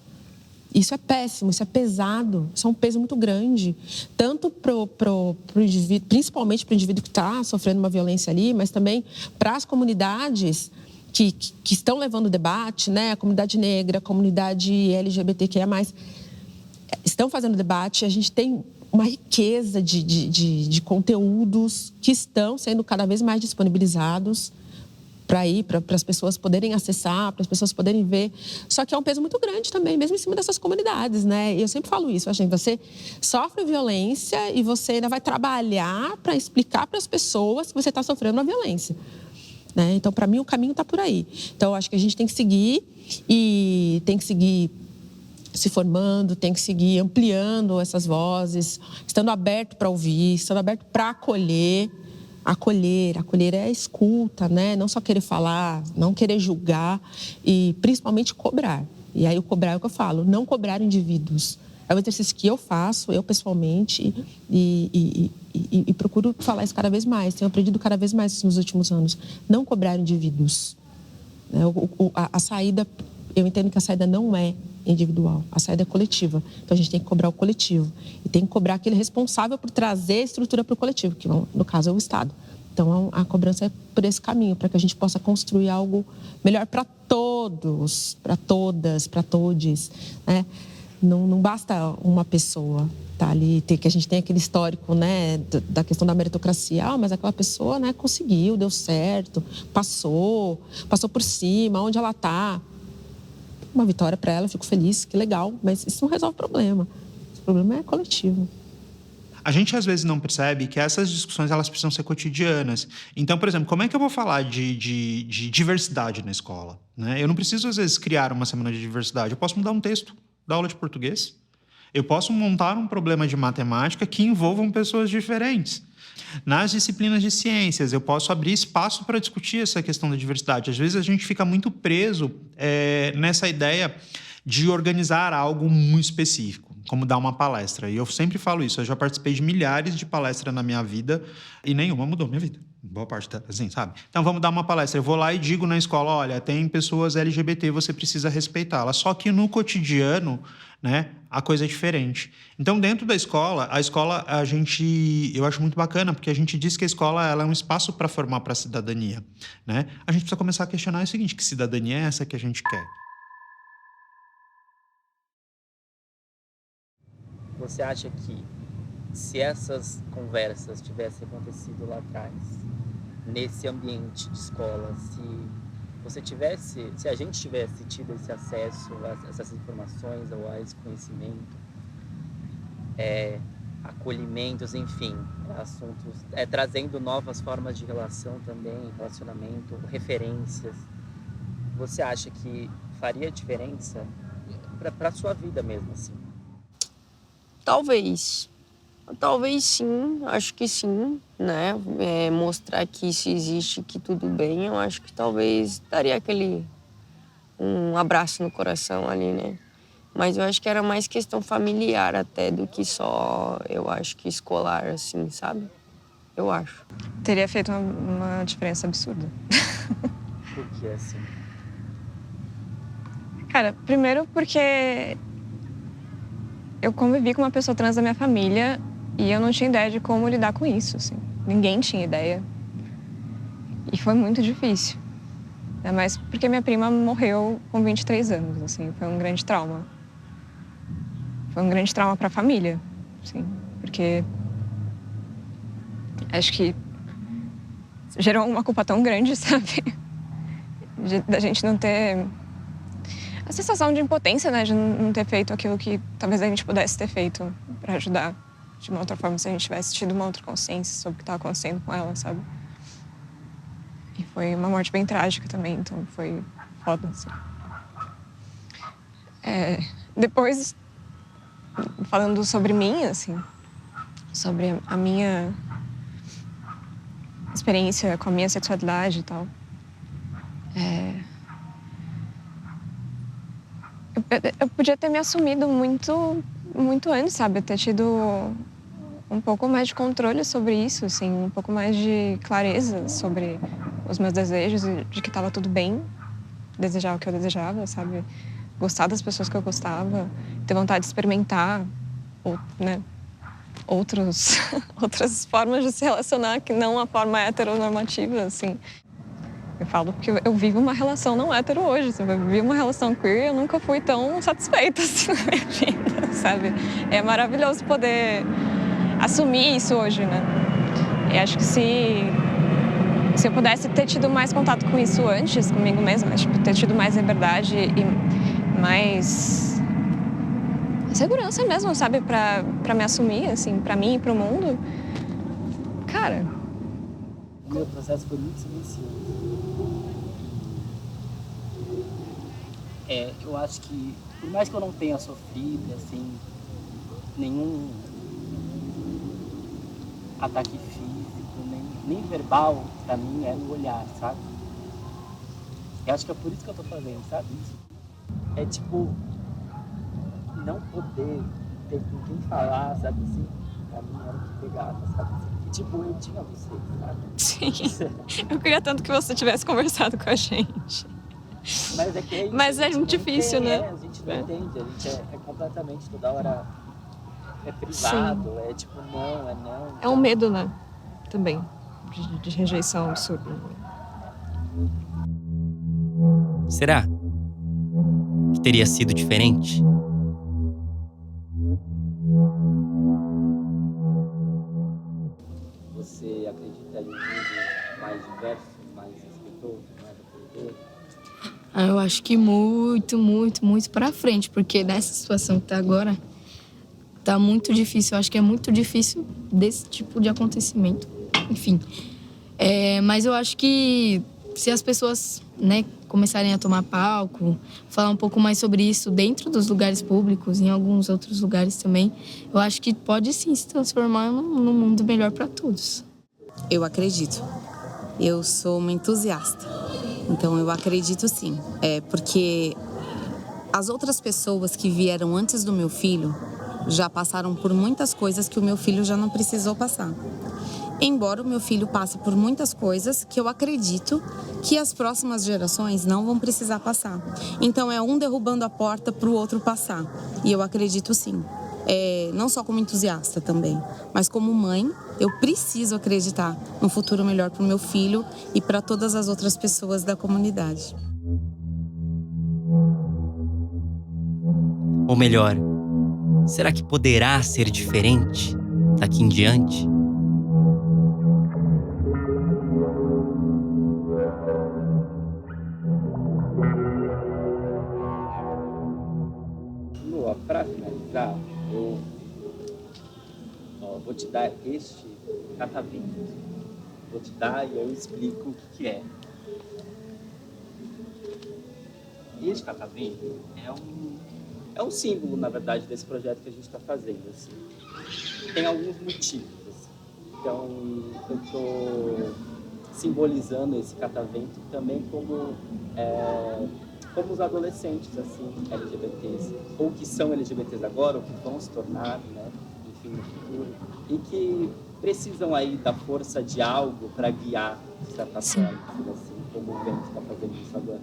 Isso é péssimo, isso é pesado, isso é um peso muito grande. Tanto pro indivíduo, principalmente para o indivíduo que está sofrendo uma violência ali, mas também para as comunidades que estão levando o debate, né? A comunidade negra, a comunidade LGBTQIA+, estão fazendo debate. A gente tem uma riqueza de conteúdos que estão sendo cada vez mais disponibilizados para as pessoas poderem acessar, para as pessoas poderem ver. Só que é um peso muito grande também, mesmo em cima dessas comunidades, né? E eu sempre falo isso, gente, você sofre violência e você ainda vai trabalhar para explicar para as pessoas que você está sofrendo uma violência, né? Então, para mim, o caminho está por aí. Então, eu acho que a gente tem que seguir e tem que seguir se formando, tem que seguir ampliando essas vozes, estando aberto para ouvir, estando aberto para acolher. Acolher é a escuta, né? Não só querer falar, não querer julgar e principalmente cobrar. E aí o cobrar é o que eu falo, não cobrar indivíduos. É um exercício que eu faço, eu pessoalmente, e procuro falar isso cada vez mais. Tenho aprendido cada vez mais nos últimos anos. Não cobrar indivíduos. A saída, eu entendo que a saída não é individual, a saída é coletiva. Então a gente tem que cobrar o coletivo e tem que cobrar aquele responsável por trazer estrutura para o coletivo, que no caso é o Estado. Então a cobrança é por esse caminho, para que a gente possa construir algo melhor para todos, para todas, para todes, né? Não basta uma pessoa tá ali, que a gente tem aquele histórico, né, da questão da meritocracia. Mas aquela pessoa, né, conseguiu, deu certo, passou por cima, onde ela está. Uma vitória para ela, fico feliz, que legal, mas isso não resolve o problema. O problema é coletivo. A gente às vezes não percebe que essas discussões elas precisam ser cotidianas. Então, por exemplo, como é que eu vou falar de diversidade na escola, né? Eu não preciso às vezes criar uma semana de diversidade. Eu posso mudar um texto da aula de português. Eu posso montar um problema de matemática que envolvam pessoas diferentes. Nas disciplinas de ciências, eu posso abrir espaço para discutir essa questão da diversidade. Às vezes a gente fica muito preso nessa ideia de organizar algo muito específico, como dar uma palestra. E eu sempre falo isso, eu já participei de milhares de palestras na minha vida e nenhuma mudou minha vida. Boa parte delas, assim, sabe? Então, vamos dar uma palestra. Eu vou lá e digo na escola, olha, tem pessoas LGBT, você precisa respeitá-las. Só que no cotidiano, né, a coisa é diferente. Então, dentro da escola, eu acho muito bacana, porque a gente diz que a escola ela é um espaço para formar para a cidadania, né? A gente precisa começar a questionar o seguinte, que cidadania é essa que a gente quer? Você acha que se essas conversas tivessem acontecido lá atrás, nesse ambiente de escola, se a gente tivesse tido esse acesso a essas informações ou a esse conhecimento, acolhimentos, enfim, assuntos, trazendo novas formas de relação também, relacionamento, referências, você acha que faria diferença para a sua vida mesmo, assim? Talvez sim, acho que sim, né? Mostrar que isso existe, que tudo bem, eu acho que talvez daria um abraço no coração ali, né? Mas eu acho que era mais questão familiar até do que só, eu acho que escolar, assim, sabe? Eu acho. Teria feito uma diferença absurda. Por que assim? Cara, primeiro porque eu convivi com uma pessoa trans da minha família e eu não tinha ideia de como lidar com isso, assim. Ninguém tinha ideia. E foi muito difícil. Ainda mais porque minha prima morreu com 23 anos, assim. Foi um grande trauma. Foi um grande trauma para a família, assim. Porque acho que gerou uma culpa tão grande, sabe? Da gente não ter a sensação de impotência, né? De não ter feito aquilo que talvez a gente pudesse ter feito para ajudar de uma outra forma, se a gente tivesse tido uma outra consciência sobre o que estava acontecendo com ela, sabe? E foi uma morte bem trágica também, então foi foda, assim. Depois, falando sobre mim, assim, sobre a minha experiência com a minha sexualidade e tal, eu podia ter me assumido muito antes, sabe? Ter tido um pouco mais de controle sobre isso, assim, um pouco mais de clareza sobre os meus desejos e de que estava tudo bem, desejar o que eu desejava, sabe? Gostar das pessoas que eu gostava, ter vontade de experimentar, né? Outras formas de se relacionar que não a forma heteronormativa, assim. Eu falo porque eu vivo uma relação não hétero hoje, sabe? Eu vivi uma relação queer e eu nunca fui tão satisfeita assim na minha vida, sabe? É maravilhoso poder assumir isso hoje, né? E acho que se eu pudesse ter tido mais contato com isso antes, comigo mesma, tipo, ter tido mais liberdade e mais segurança mesmo, sabe? Pra me assumir, assim, pra mim e pro mundo. Cara... O meu processo foi muito silencioso. Eu acho que, por mais que eu não tenha sofrido, assim, nenhum ataque físico, nem verbal, pra mim, é o olhar, sabe? Eu acho que é por isso que eu tô fazendo, sabe? É tipo, não poder ter com quem falar, sabe assim? Pra mim era o que pegava, sabe assim? E tipo, eu tinha você, sabe? Sim, eu queria tanto que você tivesse conversado com a gente. Mas é que é isso. Mas é muito difícil, né? A gente não entende, a gente é completamente toda hora privado, sim. É tipo não. É um medo, né? Também, de rejeição absurda. Será que teria sido diferente? Você acredita em um mundo mais diverso, mais respeitoso, mais acolhedor? Eu acho que muito pra frente, porque nessa situação que tá agora, tá muito difícil. Eu acho que é muito difícil desse tipo de acontecimento. Enfim. Mas eu acho que se as pessoas, né, começarem a tomar palco, falar um pouco mais sobre isso dentro dos lugares públicos, em alguns outros lugares também, eu acho que pode sim se transformar num mundo melhor para todos. Eu acredito. Eu sou uma entusiasta. Então eu acredito sim. Porque as outras pessoas que vieram antes do meu filho já passaram por muitas coisas que o meu filho já não precisou passar. Embora o meu filho passe por muitas coisas que eu acredito que as próximas gerações não vão precisar passar. Então é um derrubando a porta para o outro passar. E eu acredito sim. Não só como entusiasta também, mas como mãe, eu preciso acreditar no futuro melhor para o meu filho e para todas as outras pessoas da comunidade. Ou melhor, será que poderá ser diferente daqui em diante? Lua, para finalizar, eu vou te dar este catavento. Vou te dar e eu explico o que é. E este catavento é um símbolo, na verdade, desse projeto que a gente está fazendo. Assim. Tem alguns motivos. Assim. Então, eu estou simbolizando esse catavento também como os adolescentes assim, LGBTs, ou que são LGBTs agora, ou que vão se tornar, né, enfim, no futuro, e que precisam aí da força de algo para guiar, de certa forma, assim, como o vento está fazendo isso agora.